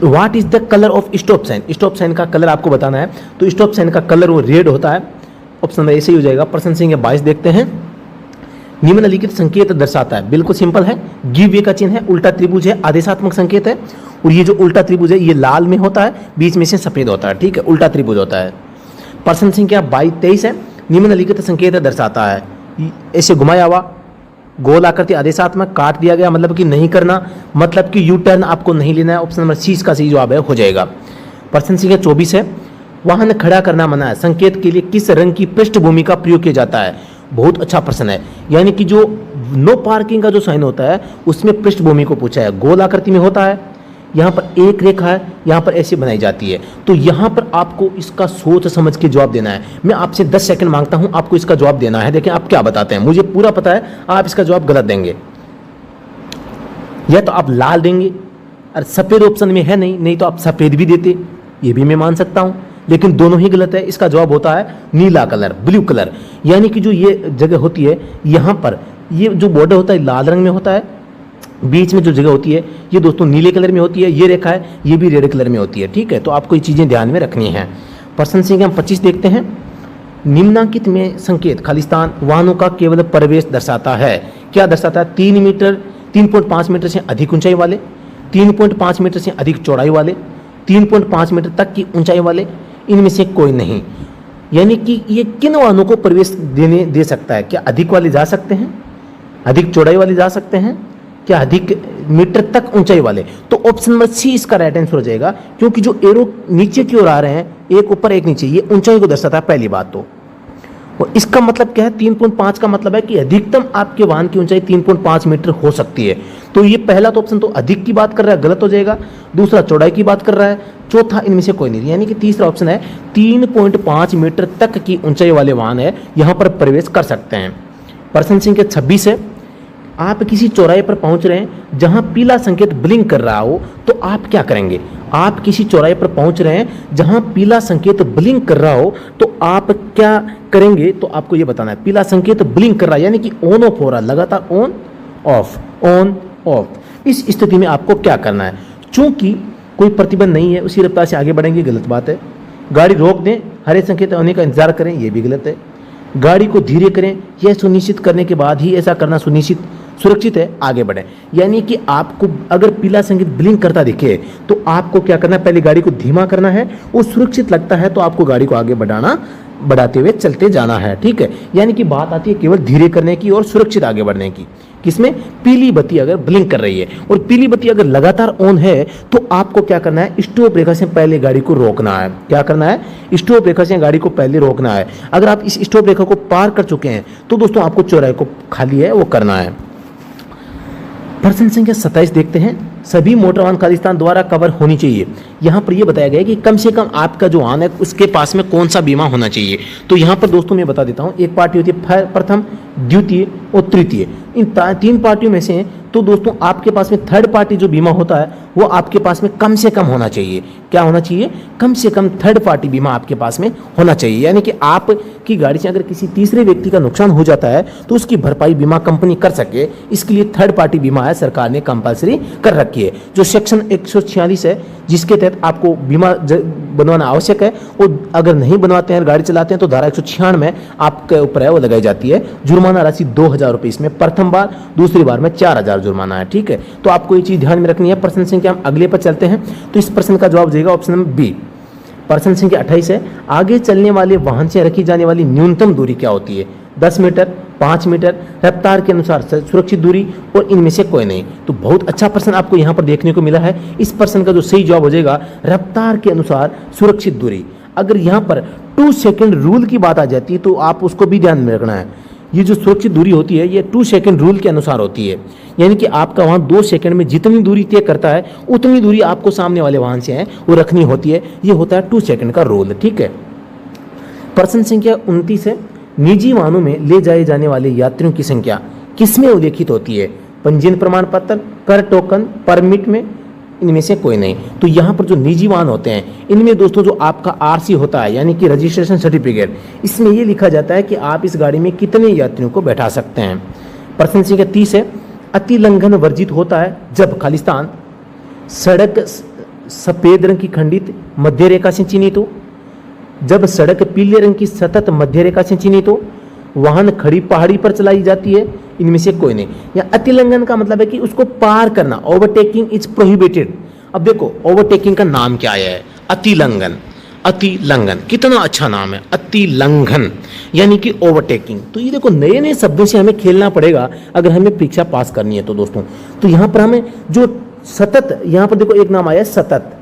What is the colour of stop sign, stop sign का कलर आपको बताना है। तो स्टॉप साइन का कलर वो रेड होता है, ऑप्शन में ऐसे ही हो जाएगा। प्रश्न संख्या 22 देखते हैं, निम्नलिखित संकेत दर्शाता है, बिल्कुल सिंपल है, गिव वे का चिन्ह है, उल्टा त्रिभुज है, आदेशात्मक संकेत है, और ये जो उल्टा त्रिभुज है ये लाल में होता है, बीच में से सफेद होता है, ठीक है, उल्टा त्रिभुज होता है। प्रश्न संख्या 23 है, निम्नलिखित संकेत दर्शाता है, ऐसे घुमाया हुआ, गोल आकृति, आदेशात्मक, काट दिया गया मतलब कि नहीं करना, मतलब कि यू टर्न आपको नहीं लेना है। ऑप्शन नंबर सी इसका सही जवाब है हो जाएगा। प्रश्न संख्या 24 है, वाहन खड़ा करना मना है, संकेत के लिए किस रंग की पृष्ठभूमि का प्रयोग किया जाता है? बहुत अच्छा प्रश्न है। यानी कि जो नो पार्किंग का जो साइन होता है उसमें पृष्ठभूमि को पूछा है। गोल आकृति में होता है, यहाँ पर एक रेखा है, यहाँ पर ऐसी बनाई जाती है। तो यहाँ पर आपको इसका सोच समझ के जवाब देना है। मैं आपसे 10 सेकंड मांगता हूँ, आपको इसका जवाब देना है। देखें आप क्या बताते हैं, मुझे पूरा पता है आप इसका जवाब गलत देंगे। या तो आप लाल देंगे, और सफ़ेद ऑप्शन में है नहीं तो आप सफ़ेद भी देते, ये भी मैं मान सकता हूँ, लेकिन दोनों ही गलत है। इसका जवाब होता है नीला कलर, ब्लू कलर। यानी कि जो ये जगह होती है, यहाँ पर ये जो बॉर्डर होता है लाल रंग में होता है, बीच में जो जगह होती है ये दोस्तों नीले कलर में होती है, ये रेखा है ये भी रेड कलर में होती है। ठीक है, तो आपको ये चीज़ें ध्यान में रखनी है। प्रश्न संख्या 25 देखते हैं। निम्नांकित में संकेत खालिस्तान वाहनों का केवल प्रवेश दर्शाता है। क्या दर्शाता है? 3.5 मीटर से अधिक ऊंचाई वाले, 3.5 मीटर से अधिक चौड़ाई वाले, 3.5 मीटर तक की ऊंचाई वाले, इनमें से कोई नहीं। यानी कि ये किन वाहनों को प्रवेश दे सकता है? क्या अधिक वाले जा सकते हैं, अधिक चौड़ाई वाले जा सकते हैं, क्या अधिक मीटर तक ऊंचाई वाले? तो ऑप्शन नंबर सी इसका राइट आंसर हो जाएगा, क्योंकि जो एरो नीचे की ओर आ रहे हैं, एक ऊपर एक नीचे, ये ऊंचाई को दर्शाता है पहली बात तो। और इसका मतलब क्या है? 3.5 का मतलब है कि अधिकतम आपके वाहन की ऊंचाई 3.5 मीटर हो सकती है। तो ये पहला तो ऑप्शन तो अधिक की बात कर रहा है, गलत हो जाएगा। दूसरा चौड़ाई की बात कर रहा है, चौथा इनमें से कोई नहीं। यानी कि तीसरा ऑप्शन है 3.5 मीटर तक की ऊंचाई वाले वाहन है यहाँ पर प्रवेश कर सकते हैं। प्रश्न संख्या 26 है। आप किसी चौराहे पर पहुंच रहे हैं जहां पीला संकेत ब्लिंक कर रहा हो, तो आप क्या करेंगे? आप किसी चौराहे पर पहुंच रहे हैं जहां पीला संकेत ब्लिंक कर रहा हो, तो आप क्या करेंगे? तो आपको ये बताना है। पीला संकेत ब्लिंक कर रहा है यानी कि ऑन ऑफ हो रहा है, लगातार ऑन ऑफ। इस स्थिति में आपको क्या करना है? चूंकि कोई प्रतिबंध नहीं है, उसी रफ्तार से आगे बढ़ेंगे, गलत बात है। गाड़ी रोक दें, हरे संकेत आने का इंतजार करें, यह भी गलत है। गाड़ी को धीरे करें, यह सुनिश्चित करने के बाद ही ऐसा करना सुरक्षित है, आगे बढ़ें। यानी कि आपको अगर पीला संकेत ब्लिंक करता दिखे तो आपको क्या करना है? पहले गाड़ी को धीमा करना है, वो सुरक्षित लगता है तो आपको गाड़ी को आगे बढ़ाते हुए चलते जाना है। ठीक है, यानी कि बात आती है केवल धीरे करने की और सुरक्षित आगे बढ़ने की। किसमें? पीली बत्ती अगर ब्लिंक कर रही है और पीली बत्ती अगर लगातार ऑन है, तो आपको क्या करना है? स्टॉप रेखा से पहले गाड़ी को रोकना है। क्या करना है? स्टॉप रेखा से गाड़ी को पहले रोकना है। अगर आप इस स्टॉप रेखा को पार कर चुके हैं तो दोस्तों आपको चौराहे को खाली है वो करना है। प्रश्न संख्या 27 देखते हैं। सभी मोटर वाहन खालिस्तान द्वारा कवर होनी चाहिए। यहाँ पर यह बताया गया है कि कम से कम आपका जो वाहन है उसके पास में कौन सा बीमा होना चाहिए। तो यहाँ पर दोस्तों मैं बता देता हूँ, एक पार्टी होती है प्रथम, द्वितीय और तृतीय। इन 3 पार्टियों में से तो दोस्तों आपके पास में थर्ड पार्टी जो बीमा होता है वो आपके पास में कम से कम होना चाहिए। क्या होना चाहिए? कम से कम थर्ड पार्टी बीमा आपके पास में होना चाहिए। यानी कि आपकी गाड़ी से अगर किसी तीसरे व्यक्ति का नुकसान हो जाता है तो उसकी भरपाई बीमा कंपनी कर सके, इसके लिए थर्ड पार्टी बीमा है सरकार ने कंपलसरी कर रखी है। जो सेक्शन 146 है जिसके तहत आपको बीमा बनवाना आवश्यक है, और अगर नहीं बनवाते हैं, गाड़ी चलाते हैं, तो धारा 196 में आपके ऊपर है वो लगाई जाती है। जुर्माना राशि 2000 रुपये इसमें प्रथम बार, दूसरी बार में 4000 जुर्माना है। ठीक है, तो आपको ये चीज ध्यान में रखनी है। प्रश्न संख्या हम अगले पर चलते हैं। तो इस प्रश्न का जवाब देगा ऑप्शन नंबर बी। प्रश्न संख्या 28 है। आगे चलने वाले वाहन से रखी जाने वाली न्यूनतम दूरी क्या होती है? 10 मीटर, 5 मीटर, रफ्तार के अनुसार सुरक्षित दूरी, और इनमें से कोई नहीं। तो बहुत अच्छा प्रश्न आपको यहाँ पर देखने को मिला है। इस प्रश्न का जो सही जवाब हो जाएगा रफ्तार के अनुसार सुरक्षित दूरी। अगर यहाँ पर 2 सेकंड रूल की बात आ जाती है तो आप उसको भी ध्यान में रखना है। ये जो सुरक्षित दूरी होती है ये 2 सेकंड रूल के अनुसार होती है। यानी कि आपका वाहन 2 सेकंड में जितनी दूरी तय करता है उतनी दूरी आपको सामने वाले वाहन से है वो रखनी होती है। ये होता है 2 सेकंड का रूल। ठीक है, प्रश्न संख्या 29 है। निजी वाहनों में ले जाए जाने वाले यात्रियों की संख्या किसमें उल्लेखित होती है? पंजीयन प्रमाण पत्र, कर टोकन, परमिट में, इनमें से कोई नहीं। तो यहाँ पर जो निजी वाहन होते हैं इनमें दोस्तों जो आपका आरसी होता है यानी कि रजिस्ट्रेशन सर्टिफिकेट, इसमें ये लिखा जाता है कि आप इस गाड़ी में कितने यात्रियों को बैठा सकते हैं। प्रश्न संख्या 30 है। अतिलंघन वर्जित होता है जब खालिस्तान सड़क सफेद रंग की खंडित मध्य रेखा से चिन्हित हो, जब सड़क पीले रंग की सतत मध्य रेखा से चिन्हित हो, वाहन खड़ी पहाड़ी पर चलाई जाती है, इनमें से कोई नहीं। या अतिलंघन का मतलब है कि उसको पार करना, ओवरटेकिंग इज प्रोहिबिटेड। अब देखो ओवरटेकिंग का नाम क्या आया है? अतिलंघन। अतिलंघन कितना अच्छा नाम है, अतिलंघन यानी कि ओवरटेकिंग। तो ये देखो नए नए शब्दों से हमें खेलना पड़ेगा अगर हमें परीक्षा पास करनी है तो दोस्तों। तो यहाँ पर हमें जो सतत, यहाँ पर देखो एक नाम आया सतत,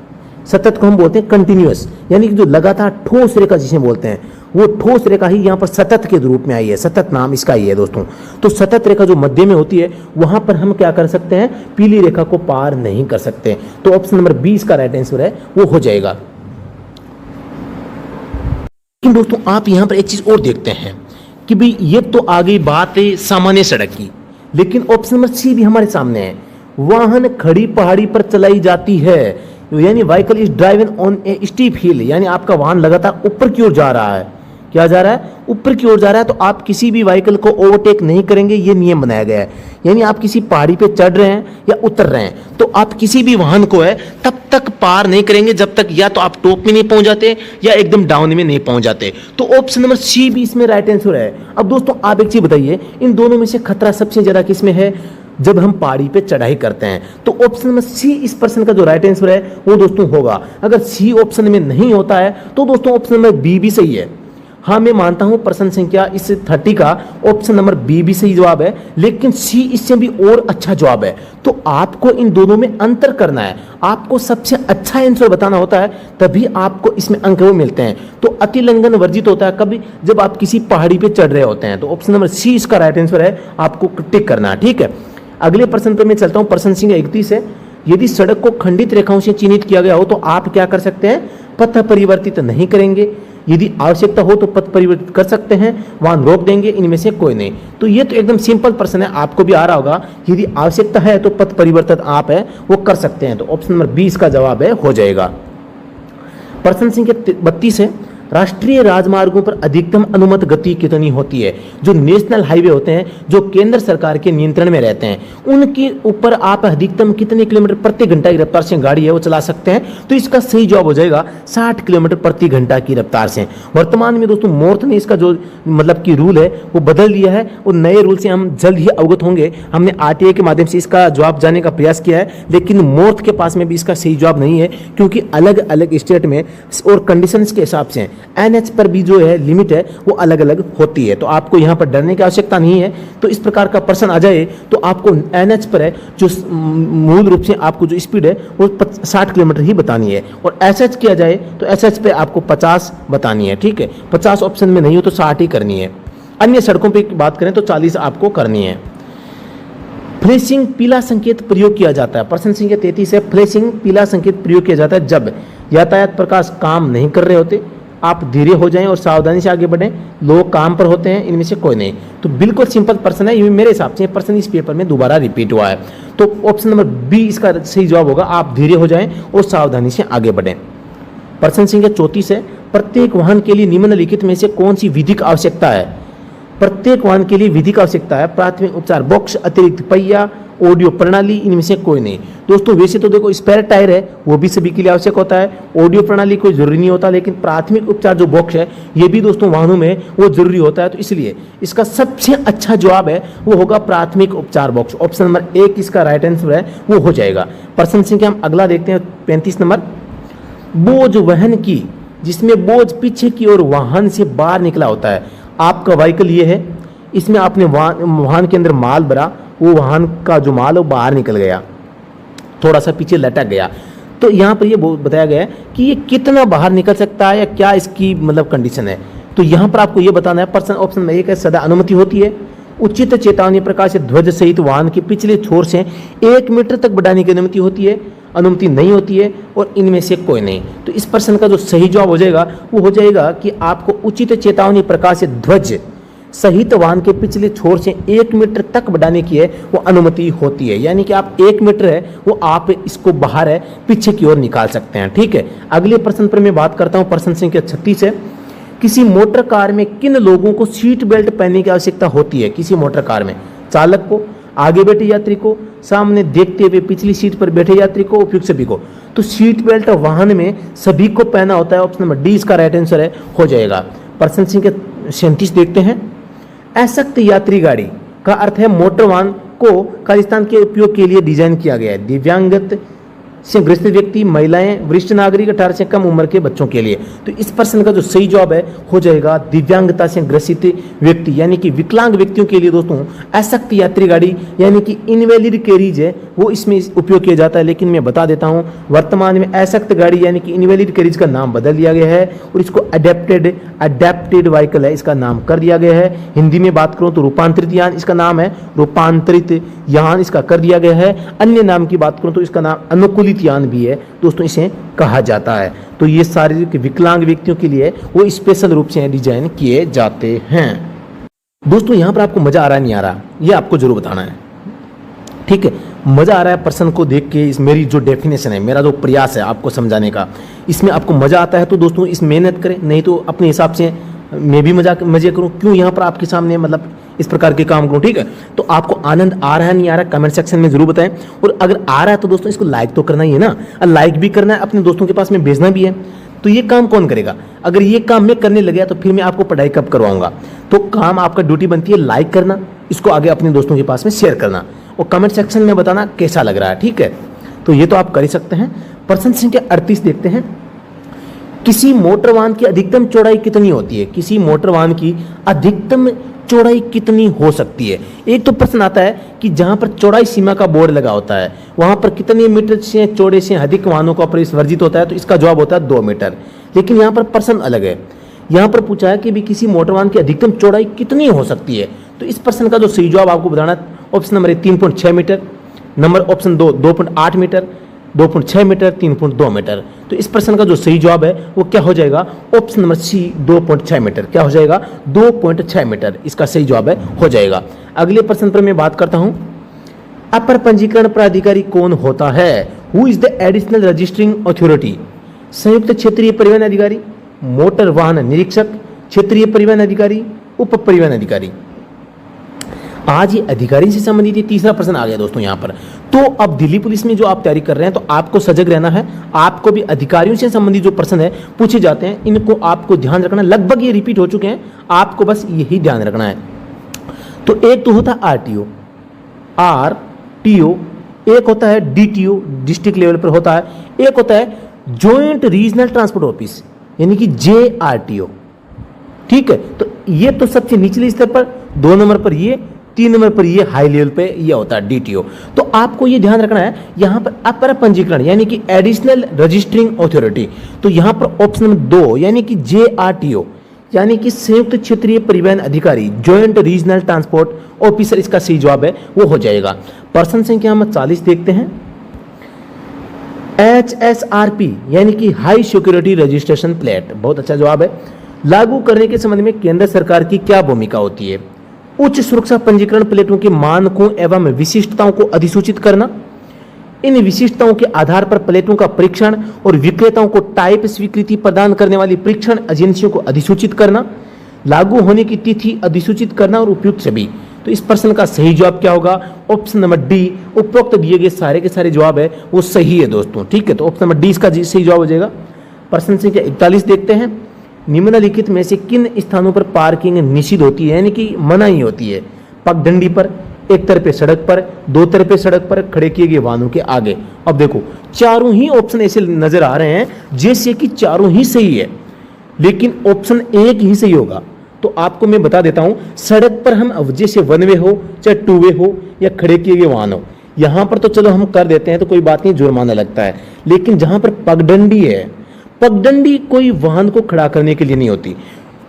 सतत को हम बोलते हैं कंटिन्यूअस, यानी कि जो लगातार ठोस रेखा जिसे बोलते हैं, वो ठोस रेखा ही यहाँ पर सतत के रूप में आई है, सतत नाम इसका ही है दोस्तों। तो सतत रेखा जो मध्य में होती है वहां पर हम क्या कर सकते हैं, पीली रेखा को पार नहीं कर सकते। तो ऑप्शन नंबर 20 का राइट आंसर है वो हो जाएगा। लेकिन दोस्तों आप यहां पर एक चीज और देखते हैं कि भाई ये तो आ गई बात है सामान्य सड़क की, लेकिन ऑप्शन नंबर सी भी हमारे सामने है, वाहन खड़ी पहाड़ी पर चलाई जाती है, यानी vehicle is driven on a steep hill, यानी आपका वाहन लगातार ऊपर की ओर जा रहा है। क्या जा रहा है, ऊपर की ओर जा रहा है। तो आप किसी भी व्हीकल को ओवरटेक नहीं करेंगे, ये नियम बनाया गया है। यानी आप किसी पहाड़ी पे चढ़ रहे हैं या उतर रहे हैं तो आप किसी भी वाहन को है तब तक पार नहीं करेंगे जब तक या तो आप टॉप में नहीं पहुंच जाते या एकदम डाउन में नहीं पहुंच जाते। तो ऑप्शन नंबर सी भी इसमें राइट आंसर है। अब दोस्तों आप एक चीज बताइए, इन दोनों में से खतरा सबसे ज्यादा किसमें है, जब हम पहाड़ी पे चढ़ाई करते हैं। तो ऑप्शन नंबर सी इस प्रश्न का जो राइट आंसर है वो दोस्तों होगा। अगर सी ऑप्शन में नहीं होता है तो दोस्तों ऑप्शन नंबर बी भी सही है। हाँ मैं मानता हूं प्रश्न संख्या इस 30 का ऑप्शन नंबर बी भी सही जवाब है, लेकिन सी इससे भी और अच्छा जवाब है। तो आपको इन दोनों में अंतर करना है, आपको सबसे अच्छा आंसर बताना होता है, तभी आपको इसमें अंक वो मिलते हैं। तो अतिलंघन वर्जित होता है कभी, जब आप किसी पहाड़ी पे चढ़ रहे होते हैं। तो ऑप्शन नंबर सी इसका राइट आंसर है, आपको टिक करना है। ठीक है, अगले प्रश्न पर मैं चलता हूं। प्रश्न संख्या 31 है, यदि सड़क को खंडित रेखाओं से चिन्हित किया गया हो तो आप क्या कर सकते हैं, पथ परिवर्तित नहीं करेंगे। यदि आवश्यकता हो तो पथ परिवर्तित कर सकते हैं, वाहन रोक देंगे, इनमें से कोई नहीं। तो ये तो एकदम सिंपल प्रश्न है, आपको भी आ रहा होगा। यदि आवश्यकता है तो पथ परिवर्तित आप है वो कर सकते हैं। तो ऑप्शन नंबर 20 का जवाब है हो जाएगा। प्रश्न संख्या 32 है, राष्ट्रीय राजमार्गों पर अधिकतम अनुमत गति कितनी होती है। जो नेशनल हाईवे होते हैं जो केंद्र सरकार के नियंत्रण में रहते हैं, उनके ऊपर आप अधिकतम कितने किलोमीटर प्रति घंटा की रफ्तार से गाड़ी है वो चला सकते हैं। तो इसका सही जवाब हो जाएगा 60 किलोमीटर प्रति घंटा की रफ्तार से। वर्तमान में दोस्तों मोर्थ ने इसका जो मतलब की रूल है वो बदल दिया है, और नए रूल से हम जल्द ही अवगत होंगे। हमने RTI के माध्यम से इसका जवाब जानने का प्रयास किया है, लेकिन मोर्थ के पास में भी इसका सही जवाब नहीं है, क्योंकि अलग अलग स्टेट में और कंडीशंस के हिसाब से NH पर भी जो है लिमिट है वो अलग अलग होती है। तो आपको यहाँ पर डरने की आवश्यकता नहीं है। तो इस प्रकार का प्रश्न आ जाए तो आपको NH पर है जो मूल रूप से आपको जो स्पीड है वो 60 किलोमीटर ही बतानी है, और SH किया जाए तो SH पे आपको 50 बतानी है। ठीक है, 50 ऑप्शन में नहीं हो तो 60 ही करनी है। अन्य सड़कों पर बात करें तो 40 आपको करनी है। फ्लैशिंग पीला संकेत प्रयोग किया जाता है। प्रश्न संख्या 33 है, फ्लैशिंग पीला संकेत प्रयोग किया जाता है जब यातायात प्रकाश काम नहीं कर रहे होते, आप धीरे हो जाएं और सावधानी से आगे बढ़ें, लोग काम पर होते हैं, इनमें से कोई नहीं। तो बिल्कुल सिंपल प्रश्न है, ये मेरे हिसाब से प्रश्न इस पेपर में दोबारा रिपीट हुआ है। तो ऑप्शन नंबर बी इसका सही जवाब होगा, आप धीरे हो जाएं और सावधानी से आगे बढ़ें। प्रश्न संख्या 34 है, प्रत्येक वाहन के लिए निम्नलिखित में से कौन सी विधिक आवश्यकता है। प्रत्येक वाहन के लिए विधिक आवश्यकता है, प्राथमिक उपचार बॉक्स, अतिरिक्त पहिया, ऑडियो प्रणाली, इनमें से कोई नहीं। दोस्तों वैसे तो देखो स्पेयर टायर है वो भी सभी के लिए आवश्यक होता है, ऑडियो प्रणाली कोई जरूरी नहीं होता, लेकिन प्राथमिक उपचार जो बॉक्स है ये भी दोस्तों वाहनों में वो जरूरी होता है। तो इसलिए इसका सबसे अच्छा जवाब है वो होगा प्राथमिक उपचार बॉक्स। ऑप्शन नंबर 1 इसका राइट आंसर है वो हो जाएगा। प्रश्न संख्या हम अगला देखते हैं 35 नंबर, बोझ वहन की जिसमें बोझ पीछे की ओर वाहन से बाहर निकला होता है। आपका व्हीकल ये है, इसमें आपने वाहन के अंदर माल भरा, वो वाहन का जो माल है वो बाहर निकल गया, थोड़ा सा पीछे लटक गया। तो यहाँ पर ये बताया गया है कि ये कितना बाहर निकल सकता है या क्या इसकी मतलब कंडीशन है। तो यहाँ पर आपको ये बताना है। पर्सन ऑप्शन में 1 है, सदा अनुमति होती है। उचित चेतावनी प्रकार से ध्वज सहित वाहन के पिछले छोर से 1 मीटर तक बढ़ाने की अनुमति होती है, अनुमति नहीं होती है, और इनमें से कोई नहीं। तो इस प्रश्न का जो सही जवाब हो जाएगा वो हो जाएगा कि आपको उचित चेतावनी प्रकार से ध्वज सहित वाहन के पिछले छोर से 1 मीटर तक बढ़ाने की है वो अनुमति होती है। यानी कि आप 1 मीटर है वो आप इसको बाहर है पीछे की ओर निकाल सकते हैं। ठीक है, अगले प्रश्न पर मैं बात करता हूँ। प्रश्न संख्या 36 है, किसी मोटर कार में किन लोगों को सीट बेल्ट पहनने की आवश्यकता होती है। किसी मोटर कार में चालक को, आगे बैठे यात्री को, सामने देखते हुए पिछली सीट पर बैठे यात्री को, उपयुक्त सभी को। तो सीट बेल्ट वाहन में सभी को पहना होता है। ऑप्शन नंबर डी इसका राइट आंसर है हो जाएगा। प्रश्न संख्या 37 देखते हैं, असक्त यात्री गाड़ी का अर्थ है मोटर वाहन को खालिस्तान के उपयोग के लिए डिजाइन किया गया है। दिव्यांगत से ग्रसित व्यक्ति व्यक्ति, महिलाएं, वरिष्ठ नागरिक, 18 से कम उम्र के बच्चों के लिए। तो इस प्रश्न का जो सही जवाब है हो जाएगा दिव्यांगता से ग्रसित व्यक्ति, यानी कि विकलांग व्यक्तियों के लिए दोस्तों अशक्त यात्री गाड़ी यानी कि इनवैलिड कैरिज है वो इसमें उपयोग किया जाता है। लेकिन मैं बता देता हूं वर्तमान में अशक्त गाड़ी यानी कि इनवैलिड कैरिज का नाम बदल दिया गया है और इसको अडेप्टेड व्हीकल है इसका नाम कर दिया गया है। हिंदी में बात करूं तो रूपांतरित यान इसका नाम है, रूपांतरित यान इसका कर दिया गया है। अन्य नाम की बात करूं तो इसका नाम अनुकूलित यान भी है दोस्तों, इसे कहा जाता है। तो ये शारीरिक विकलांग व्यक्तियों के लिए वो स्पेशल रूप से डिजाइन किए जाते हैं। दोस्तों यहाँ पर आपको मजा आ रहा है नहीं आ रहा ये आपको जरूर बताना है, ठीक है। मजा आ रहा है प्रश्न को देख के, इस मेरी जो डेफिनेशन है, मेरा जो प्रयास है आपको समझाने का, इसमें आपको मजा आता है तो दोस्तों इस मेहनत करें, नहीं तो अपने हिसाब से मैं भी मजे करूं। क्यों यहाँ पर आपके सामने मतलब इस प्रकार के काम करूं, ठीक है। तो आपको आनंद आ रहा है नहीं आ रहा है कमेंट सेक्शन में जरूर बताएं। और अगर आ रहा है तो दोस्तों इसको लाइक तो करना ही है ना, लाइक भी करना है, अपने दोस्तों के पास में भेजना भी है। तो ये काम कौन करेगा? अगर ये काम मैं करने लग गया तो फिर मैं आपको पढ़ाई कब करवाऊंगा? तो काम आपका ड्यूटी बनती है लाइक करना, इसको आगे अपने दोस्तों के पास में शेयर करना और कमेंट सेक्शन में बताना कैसा लग रहा है, ठीक है। तो ये तो आप कर ही सकते हैं। प्रश्न संख्या 38 देखते हैं। किसी मोटर वाहन की अधिकतम चौड़ाई कितनी होती है? किसी मोटर वाहन की अधिकतम चौड़ाई कितनी हो सकती है? एक तो प्रश्न आता है कि जहां पर चौड़ाई सीमा का बोर्ड लगा होता है वहां पर कितने मीटर से चौड़े से अधिक वाहनों का प्रवेश वर्जित होता है, तो इसका जवाब होता है 2 मीटर। लेकिन यहाँ पर प्रश्न अलग है, यहाँ पर पूछा है कि भी किसी मोटर वाहन की अधिकतम चौड़ाई कितनी हो सकती है। तो इस प्रश्न का जो सही जवाब आपको बताना है option number 3.6 metre, number option 2.8 metre, 2.6 metre, 3.2 metre. तो इस प्रश्न का जो सही जवाब है वो क्या हो जाएगा? Option number C 2.6 metre. क्या हो जाएगा? 2.6 मीटर इसका सही जवाब है हो जाएगा। अगले प्रश्न पर मैं बात करता हूं। अपर पंजीकरण प्राधिकारी कौन होता है? Who is the additional registering authority? संयुक्त क्षेत्रीय परिवहन अधिकारी, मोटर वाहन निरीक्षक, क्षेत्रीय परिवहन अधिकारी, उप परिवहन अधिकारी। आज ये अधिकारी से संबंधित ये तीसरा प्रश्न आ गया दोस्तों यहाँ पर। तो अब दिल्ली पुलिस में जो आप तैयारी कर रहे हैं तो आपको सजग रहना है, आपको भी अधिकारियों से संबंधित जो प्रश्न है पूछे जाते हैं इनको आपको ध्यान रखना। लगभग ये रिपीट हो चुके हैं, आपको बस यही ध्यान रखना है। तो एक तो होता है आरटीओ, एक होता है डीटीओ डिस्ट्रिक्ट लेवल पर होता है, एक होता है ज्वाइंट रीजनल ट्रांसपोर्ट ऑफिस यानी कि जेआरटीओ, ठीक है। तो ये तो सबसे निचले स्तर पर, 2 नंबर पर ये, 3 नंबर पर ये हाई लेवल पे ये होता है डीटीओ। तो आपको ये ध्यान रखना है यहाँ पर अपर पंजीकरण यानी कि एडिशनल रजिस्टरिंग अथॉरिटी, तो यहाँ पर ऑप्शन नंबर 2 यानी कि जेआरटीओ यानी कि संयुक्त क्षेत्रीय परिवहन अधिकारी, ज्वाइंट रीजनल ट्रांसपोर्ट ऑफिसर इसका सही जवाब है वो हो जाएगा। प्रश्न संख्या हम 40 देखते हैं। HSRP यानी कि हाई सिक्योरिटी रजिस्ट्रेशन प्लेट, बहुत अच्छा जवाब है। लागू करने के संबंध में केंद्र सरकार की क्या भूमिका होती है? उच्च सुरक्षा पंजीकरण प्लेटों के मानकों एवं विशिष्टताओं को अधिसूचित करना, इन विशिष्टताओं के आधार पर प्लेटों का परीक्षण और विक्रेताओं को टाइप स्वीकृति प्रदान करने वाली परीक्षण एजेंसियों को अधिसूचित करना, लागू होने की तिथि अधिसूचित करना और उपयुक्त सभी। तो इस प्रश्न का सही जवाब क्या होगा? Option number D. उपरोक्त दिए गए सारे के सारे जवाब है वो सही है दोस्तों, ठीक है। तो ऑप्शन नंबर डी इसका सही जवाब हो जाएगा। प्रश्न संख्या 41 देखते हैं। निम्नलिखित में से किन स्थानों पर पार्किंग निषिद्ध होती है यानी कि मनाही होती है? पगडंडी पर, एक तरफे सड़क पर, 2 तरफे सड़क पर, खड़े किए गए वाहनों के आगे। अब देखो चारों ही ऑप्शन ऐसे नजर आ रहे हैं जैसे कि चारों ही सही है, लेकिन ऑप्शन एक ही सही होगा। तो आपको मैं बता देता हूं, सड़क पर हम जैसे 1 वे हो चाहे 2 वे हो या खड़े किए गए वाहन हो, यहां पर तो चलो हम कर देते हैं तो कोई बात नहीं, जुर्माना लगता है। लेकिन जहां पर पगडंडी है, पगडंडी कोई वाहन को खड़ा करने के लिए नहीं होती,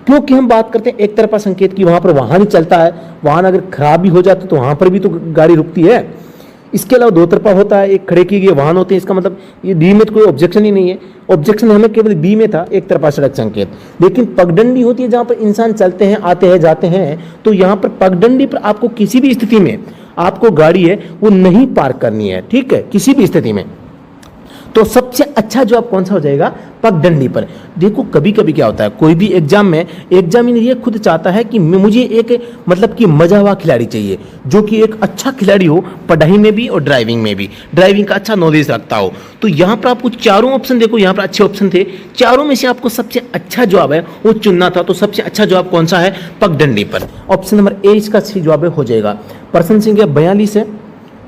क्योंकि हम बात करते हैं एक तरफा संकेत की, वहां पर वाहन ही चलता है, वाहन अगर खराब भी हो जाता तो वहां पर भी तो गाड़ी रुकती है। इसके अलावा 2 तरफा होता है, एक खड़े किए गए वाहन होते हैं, इसका मतलब ये डी में तो कोई ऑब्जेक्शन ही नहीं है। ऑब्जेक्शन हमें केवल बी में था, एक तरफा सड़क संकेत। लेकिन पगडंडी होती है जहां पर इंसान चलते हैं, आते हैं, जाते हैं, तो यहां पर पगडंडी पर आपको किसी भी स्थिति में आपको गाड़ी है वो नहीं पार्क करनी है, ठीक है, किसी भी स्थिति में। तो सबसे अच्छा जवाब कौन सा हो जाएगा? पगडंडी पर। देखो कभी कभी क्या होता है, कोई भी एग्जाम में एग्जामिनर ये खुद चाहता है कि मुझे एक मतलब कि मजा हुआ खिलाड़ी चाहिए, जो कि एक अच्छा खिलाड़ी हो पढ़ाई में भी और ड्राइविंग में भी, ड्राइविंग का अच्छा नॉलेज रखता हो। तो यहाँ पर आपको चारों ऑप्शन, देखो यहाँ पर अच्छे ऑप्शन थे, चारों में से आपको सबसे अच्छा जवाब है वो चुनना था। तो सबसे अच्छा जवाब कौन सा है? पगडंडी पर। ऑप्शन नंबर ए इसका सही जवाब हो जाएगा। प्रश्न संख्या 42 है।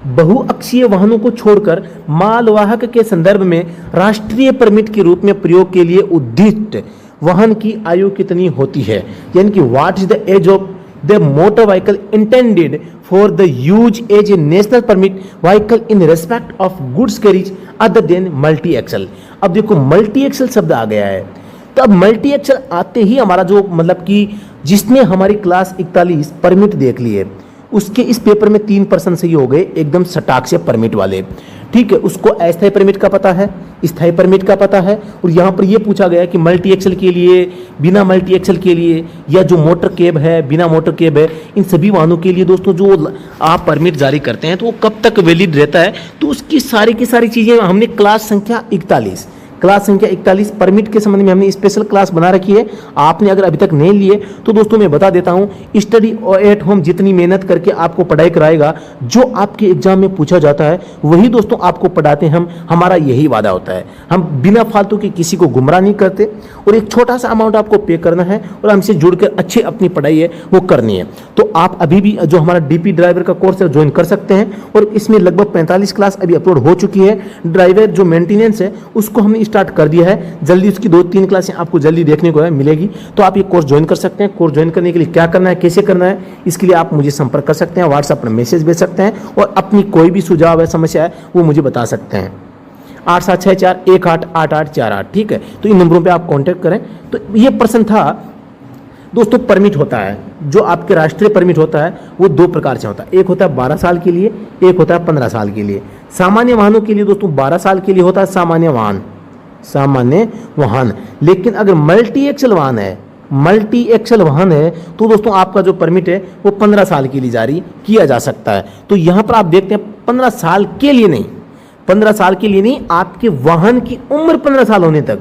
बहुअक्षीय वाहनों को छोड़कर मालवाहक के संदर्भ में राष्ट्रीय परमिट के रूप में प्रयोग के लिए उद्दिष्ट वाहन की आयु कितनी होती है, यानी कि what is the age of the motor vehicle intended for the use as a national permit vehicle in respect of goods carriage other than multi axle. अब देखो मल्टी एक्सल शब्द आ गया है, तो अब मल्टी एक्सल आते ही हमारा जो मतलब कि जिसने हमारी क्लास 41 परमिट देख ली है उसके इस पेपर में 3% सही हो गए एकदम सटाक से परमिट वाले, ठीक है। उसको अस्थायी परमिट का पता है, स्थायी परमिट का पता है, और यहाँ पर ये पूछा गया कि मल्टी एक्सल के लिए, बिना मल्टी एक्सल के लिए, या जो मोटर कैब है, बिना मोटर कैब है, इन सभी वाहनों के लिए दोस्तों जो आप परमिट जारी करते हैं तो वो कब तक वैलिड रहता है, तो उसकी सारी की सारी चीज़ें हमने क्लास संख्या 41 परमिट के संबंध में हमने स्पेशल क्लास बना रखी है। आपने अगर अभी तक नहीं लिए तो दोस्तों मैं बता देता हूं, स्टडी एट होम जितनी मेहनत करके आपको पढ़ाई कराएगा, जो आपके एग्जाम में पूछा जाता है वही दोस्तों आपको पढ़ाते हैं हम। हमारा यही वादा होता है, हम बिना फालतू के किसी को गुमराह नहीं करते, और एक छोटा सा अमाउंट आपको पे करना है और हमसे जुड़कर अच्छी अपनी पढ़ाई है वो करनी है। तो आप अभी भी जो हमारा डीपी ड्राइवर का कोर्स है ज्वाइन कर सकते हैं, और इसमें लगभग 45 क्लास अभी अपलोड हो चुकी है। ड्राइवर जो मेंटेनेंस है उसको हमने स्टार्ट कर दिया है, जल्दी उसकी 2-3 क्लासें आपको जल्दी देखने को मिलेगी, तो आप ये कोर्स ज्वाइन कर सकते हैं। कोर्स ज्वाइन करने के लिए क्या करना है, कैसे करना है, इसके लिए आप मुझे संपर्क कर सकते हैं, व्हाट्सएप पर मैसेज भेज सकते हैं, और अपनी कोई भी सुझाव है, समस्या है वो मुझे बता सकते हैं। 8764188848, ठीक है। तो इन नंबरों पे आप कांटेक्ट करें। तो ये प्रश्न था दोस्तों, परमिट होता है जो आपके राष्ट्रीय परमिट होता है वो 2 प्रकार से होता है, एक होता है 12 साल के लिए, एक होता है 15 साल के लिए। सामान्य वाहनों के लिए दोस्तों 12 साल के लिए होता है सामान्य वाहन, लेकिन अगर मल्टी एक्सल वाहन है तो दोस्तों आपका जो परमिट है वो 15 साल के लिए जारी किया जा सकता है। तो यहां पर आप देखते हैं 15 साल के लिए नहीं, 15 साल के लिए नहीं, आपके वाहन की उम्र 15 साल होने तक,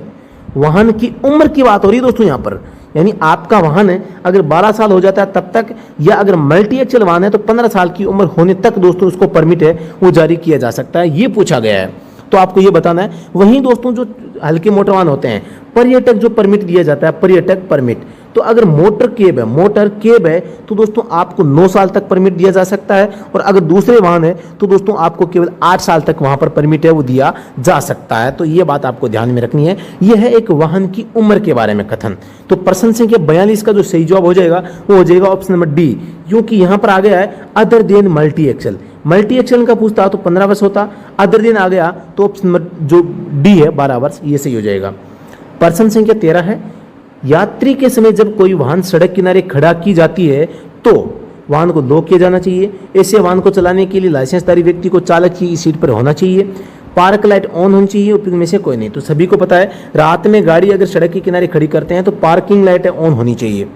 वाहन की उम्र की बात हो रही है दोस्तों यहाँ पर, यानी आपका वाहन है अगर 12 साल हो जाता है तब तक, या अगर मल्टी एक्सल वाहन है तो 15 साल की उम्र होने तक दोस्तों उसको परमिट है वो जारी किया जा सकता है, ये पूछा गया है। तो आपको ये बताना है। वहीं दोस्तों जो हल्के मोटर वाहन होते हैं, पर्यटक जो परमिट दिया जाता है, पर्यटक परमिट, तो अगर मोटर केब है तो दोस्तों आपको 9 साल तक परमिट दिया जा सकता है, और अगर दूसरे वाहन है तो दोस्तों आपको केवल 8 साल तक वहां पर परमिट है वो दिया जा सकता है। तो ये बात आपको ध्यान में रखनी है। यह है एक वाहन की उम्र के बारे में कथन। तो प्रश्न संख्या 42 का जो सही जवाब हो जाएगा वो हो जाएगा ऑप्शन नंबर डी, क्योंकि यहां पर आ गया है other than multi axle. Multi axle का पूछता तो 15 वर्ष होता, अदर दिन आ गया तो ऑप्शन नंबर जो डी है 12 वर्ष, ये सही हो जाएगा। प्रश्न संख्या 13 है, यात्री के समय जब कोई वाहन सड़क किनारे खड़ा की जाती है तो वाहन को लॉक किया जाना चाहिए। ऐसे वाहन को चलाने के लिए लाइसेंसधारी व्यक्ति को चालक की सीट पर होना चाहिए। पार्क लाइट ऑन होनी चाहिए, उपयुक्त में से कोई नहीं। तो सभी को पता है रात में गाड़ी अगर सड़क के किनारे खड़ी करते हैं तो पार्किंग लाइट ऑन होनी चाहिए।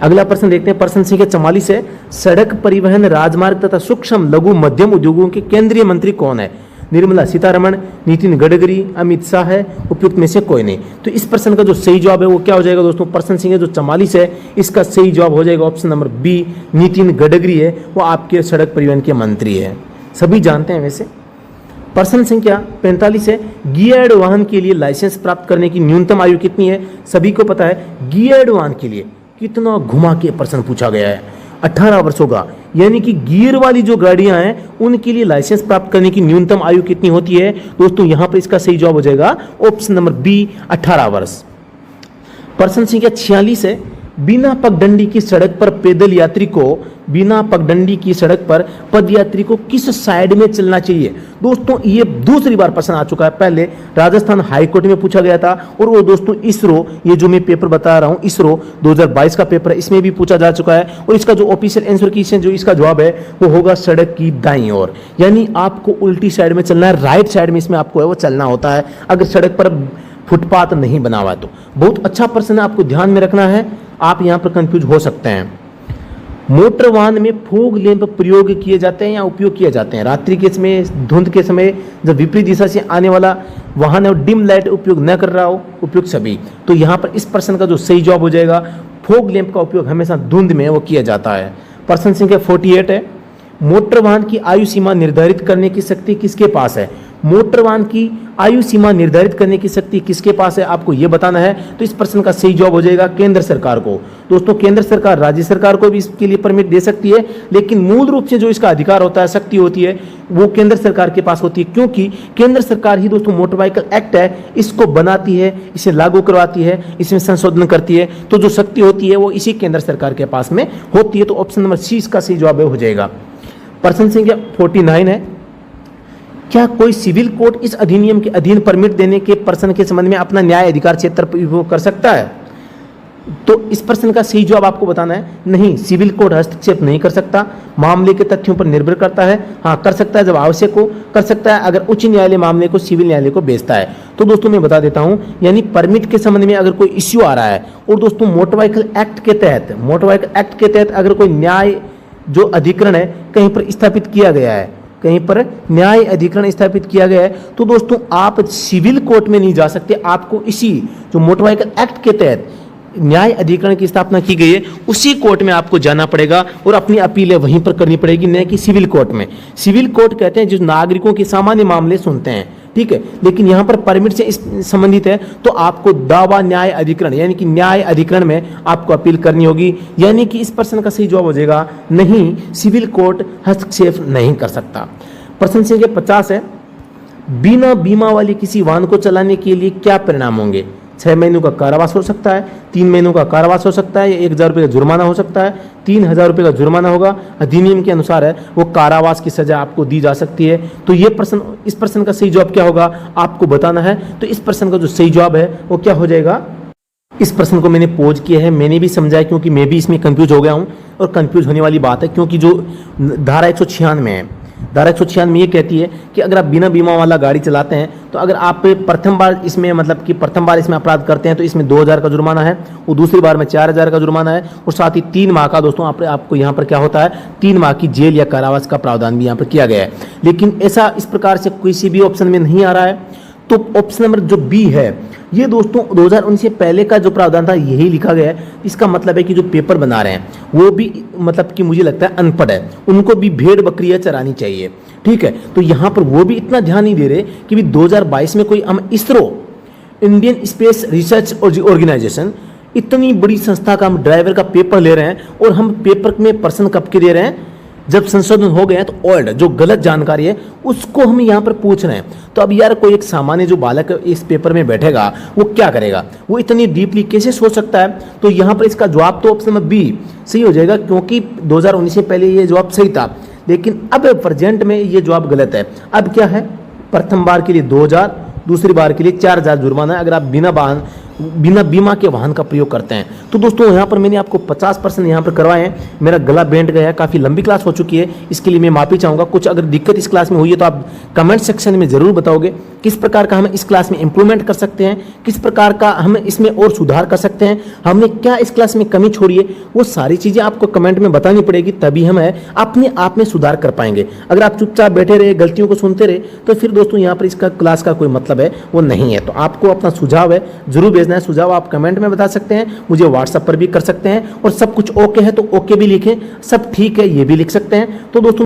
अगला प्रश्न देखते हैं, प्रश्न संख्या 44 है, सड़क परिवहन राजमार्ग तथा सूक्ष्म लघु मध्यम उद्योगों के केंद्रीय मंत्री कौन है? निर्मला सीतारमण, नितिन गडकरी, अमित शाह है, उपयुक्त में से कोई नहीं। तो इस प्रश्न का जो सही जवाब है वो क्या हो जाएगा दोस्तों? प्रश्न संख्या जो 44 है इसका सही जवाब हो जाएगा option number B, Nitin Gadkari है, वो आपके सड़क परिवहन के मंत्री है, सभी जानते हैं वैसे। प्रश्न संख्या 45 है, गियर्ड वाहन के लिए लाइसेंस प्राप्त करने की न्यूनतम आयु कितनी है? सभी को पता है गियर्ड वाहन के लिए कितना घुमा के प्रश्न पूछा गया है, 18 वर्ष होगा। यानी कि गियर वाली जो गाड़ियां हैं उनके लिए लाइसेंस प्राप्त करने की न्यूनतम आयु कितनी होती है दोस्तों? यहां पर इसका सही जवाब हो जाएगा ऑप्शन नंबर बी, 18 वर्ष। प्रश्न संख्या 46 है, बिना पगडंडी की सड़क पर पैदल यात्री को, बिना पगडंडी की सड़क पर पदयात्री को किस साइड में चलना चाहिए? दोस्तों ये दूसरी बार प्रश्न आ चुका है, पहले राजस्थान हाईकोर्ट में पूछा गया था, और वो दोस्तों इसरो, ये जो मैं पेपर बता रहा हूं इसरो 2022 का पेपर है, इसमें भी पूछा जा चुका है। और इसका जो ऑफिशियल आंसर की जो इसका जवाब है वो होगा सड़क की दाईं ओर, यानी आपको उल्टी साइड में चलना है, राइट साइड में इसमें आपको है वो चलना होता है अगर सड़क पर फुटपाथ नहीं बना हुआ। तो बहुत अच्छा प्रश्न है, आपको ध्यान में रखना है, आप यहां पर कंफ्यूज हो सकते हैं। मोटर वाहन में फोग लैंप प्रयोग किए जाते हैं या उपयोग किए जाते हैं? रात्रि के समय, धुंध के समय, जब विपरीत दिशा से आने वाला वाहन है और डिम लाइट उपयोग न कर रहा हो, उपयोग सभी। तो यहां पर इस प्रश्न का जो सही जवाब हो जाएगा, फोग लैंप का उपयोग हमेशा धुंध में वो किया जाता है। प्रश्न संख्या 48 है, मोटर वाहन की आयु सीमा निर्धारित करने की शक्ति किसके पास है? मोटर वाहन की आयु सीमा निर्धारित करने की शक्ति किसके पास है, आपको यह बताना है। तो इस प्रश्न का सही जवाब हो जाएगा केंद्र सरकार को। दोस्तों केंद्र सरकार राज्य सरकार को भी इसके लिए परमिट दे सकती है, लेकिन मूल रूप से जो इसका अधिकार होता है, शक्ति होती है, वो केंद्र सरकार के पास होती है, क्योंकि केंद्र सरकार ही दोस्तों मोटर व्हीकल एक्ट है इसको बनाती है, इसे लागू करवाती है, इसमें संशोधन करती है। तो जो शक्ति होती है वो इसी केंद्र सरकार के पास में होती है। तो ऑप्शन नंबर सी इसका सही जवाब हो जाएगा। प्रश्न संख्या 49 है, क्या कोई सिविल कोर्ट इस अधिनियम के अधीन परमिट देने के प्रश्न के संबंध में अपना न्याय अधिकार क्षेत्र उपयोग कर सकता है? तो इस प्रश्न का सही जवाब आपको बताना है, नहीं, सिविल कोर्ट हस्तक्षेप नहीं कर सकता, मामले के तथ्यों पर निर्भर करता है। हाँ, कर सकता है जब आवश्यक हो, कर सकता है अगर उच्च न्यायालय मामले को सिविल न्यायालय को भेजता है। तो दोस्तों मैं बता देता हूं, यानी परमिट के संबंध में अगर कोई इश्यू आ रहा है और दोस्तों मोटर व्हीकल एक्ट के तहत अगर कोई न्याय जो अधिकरण है कहीं पर स्थापित किया गया है, कहीं पर न्याय अधिकरण स्थापित किया गया है, तो दोस्तों आप सिविल कोर्ट में नहीं जा सकते, आपको इसी जो मोटर व्हीकल एक्ट के तहत न्याय अधिकरण की स्थापना की गई है उसी कोर्ट में आपको जाना पड़ेगा और अपनी अपीलें वहीं पर करनी पड़ेगी, न कि सिविल कोर्ट में। सिविल कोर्ट कहते हैं जो नागरिकों के सामान्य मामले सुनते हैं, ठीक है, लेकिन यहां पर परमिट से संबंधित है तो आपको दावा न्याय अधिकरण यानी कि न्याय अधिकरण में आपको अपील करनी होगी। यानी कि इस प्रश्न का सही जवाब हो जाएगा नहीं, सिविल कोर्ट हस्तक्षेप नहीं कर सकता। प्रश्न संख्या 50 है, बिना बीमा वाली किसी वाहन को चलाने के लिए क्या परिणाम होंगे? 6 महीनों का कारावास हो सकता है, 3 महीनों का कारावास हो सकता है, या 1000 रुपये का जुर्माना हो सकता है। 3000 रुपये का जुर्माना होगा, अधिनियम के अनुसार है, वो कारावास की सजा आपको दी जा सकती है। तो ये प्रश्न, इस प्रश्न का सही जवाब क्या होगा आपको बताना है। तो इस प्रश्न का जो सही जवाब है वो क्या हो जाएगा? इस प्रश्न को मैंने पोज किया है, मैंने भी समझाया क्योंकि मैं भी इसमें कंफ्यूज हो गया हूँ, और कंफ्यूज होने वाली बात है क्योंकि जो धारा 196 है, धारा 196 ये कहती है कि अगर आप बिना बीमा वाला गाड़ी चलाते हैं तो अगर आप प्रथम बार इसमें अपराध करते हैं तो इसमें 2000 का जुर्माना है, और दूसरी बार में 4000 का जुर्माना है, और साथ ही 3 माह का दोस्तों आपको यहाँ पर क्या होता है, 3 माह की जेल या कारावास का प्रावधान भी यहाँ पर किया गया है। लेकिन ऐसा इस प्रकार से किसी भी ऑप्शन में नहीं आ रहा है। तो ऑप्शन नंबर जो बी है ये दोस्तों 2019 से पहले का जो प्रावधान था यही लिखा गया है। इसका मतलब है कि जो पेपर बना रहे हैं वो भी मतलब कि मुझे लगता है अनपढ़ है, उनको भी भेड़ बकरियां चरानी चाहिए, ठीक है। तो यहाँ पर वो भी इतना ध्यान नहीं दे रहे कि भी 2022 में कोई हम ISRO, Indian space research organisation, इतनी बड़ी संस्था का हम ड्राइवर का पेपर ले रहे हैं, और हम पेपर में प्रश्न कब के दे रहे हैं जब संशोधन हो गए हैं, तो ओल्ड जो गलत जानकारी है उसको हम यहाँ पर पूछ रहे हैं। तो अब यार कोई एक सामान्य जो बालक इस पेपर में बैठेगा वो क्या करेगा, वो इतनी डीपली कैसे सोच सकता है? तो यहाँ पर इसका जवाब तो ऑप्शन नंबर बी सही हो जाएगा, क्योंकि 2019 से पहले ये जवाब सही था, लेकिन अब प्रेजेंट में ये जवाब गलत है। अब क्या है, प्रथम बार के लिए 2000, दूसरी बार के लिए 4000 जुर्माना है अगर आप बिना बीमा के वाहन का प्रयोग करते हैं। तो दोस्तों यहाँ पर मैंने आपको 50% यहाँ पर करवाए हैं, मेरा गला बैंड गया है, काफ़ी लंबी क्लास हो चुकी है, इसके लिए मैं माफ़ी चाहूँगा। कुछ अगर दिक्कत इस क्लास में हुई है तो आप कमेंट सेक्शन में ज़रूर बताओगे किस प्रकार का हम इस क्लास में इंप्रूवमेंट कर सकते हैं, किस प्रकार का हम इसमें और सुधार कर सकते हैं, हमने क्या इस क्लास में कमी छोड़ी है, वो सारी चीज़ें आपको कमेंट में बतानी पड़ेगी, तभी हम अपने आप में सुधार कर पाएंगे। अगर आप चुपचाप बैठे रहे, गलतियों को सुनते रहे, तो फिर दोस्तों यहाँ पर इसका क्लास का कोई मतलब है वो नहीं है। तो आपको अपना सुझाव है जरूर भेजना है, सुझाव आप कमेंट में बता सकते हैं, मुझे व्हाट्सएप पर भी कर सकते हैं, और सब कुछ ओके है तो ओके भी लिखें, सब ठीक है ये भी लिख सकते हैं। तो दोस्तों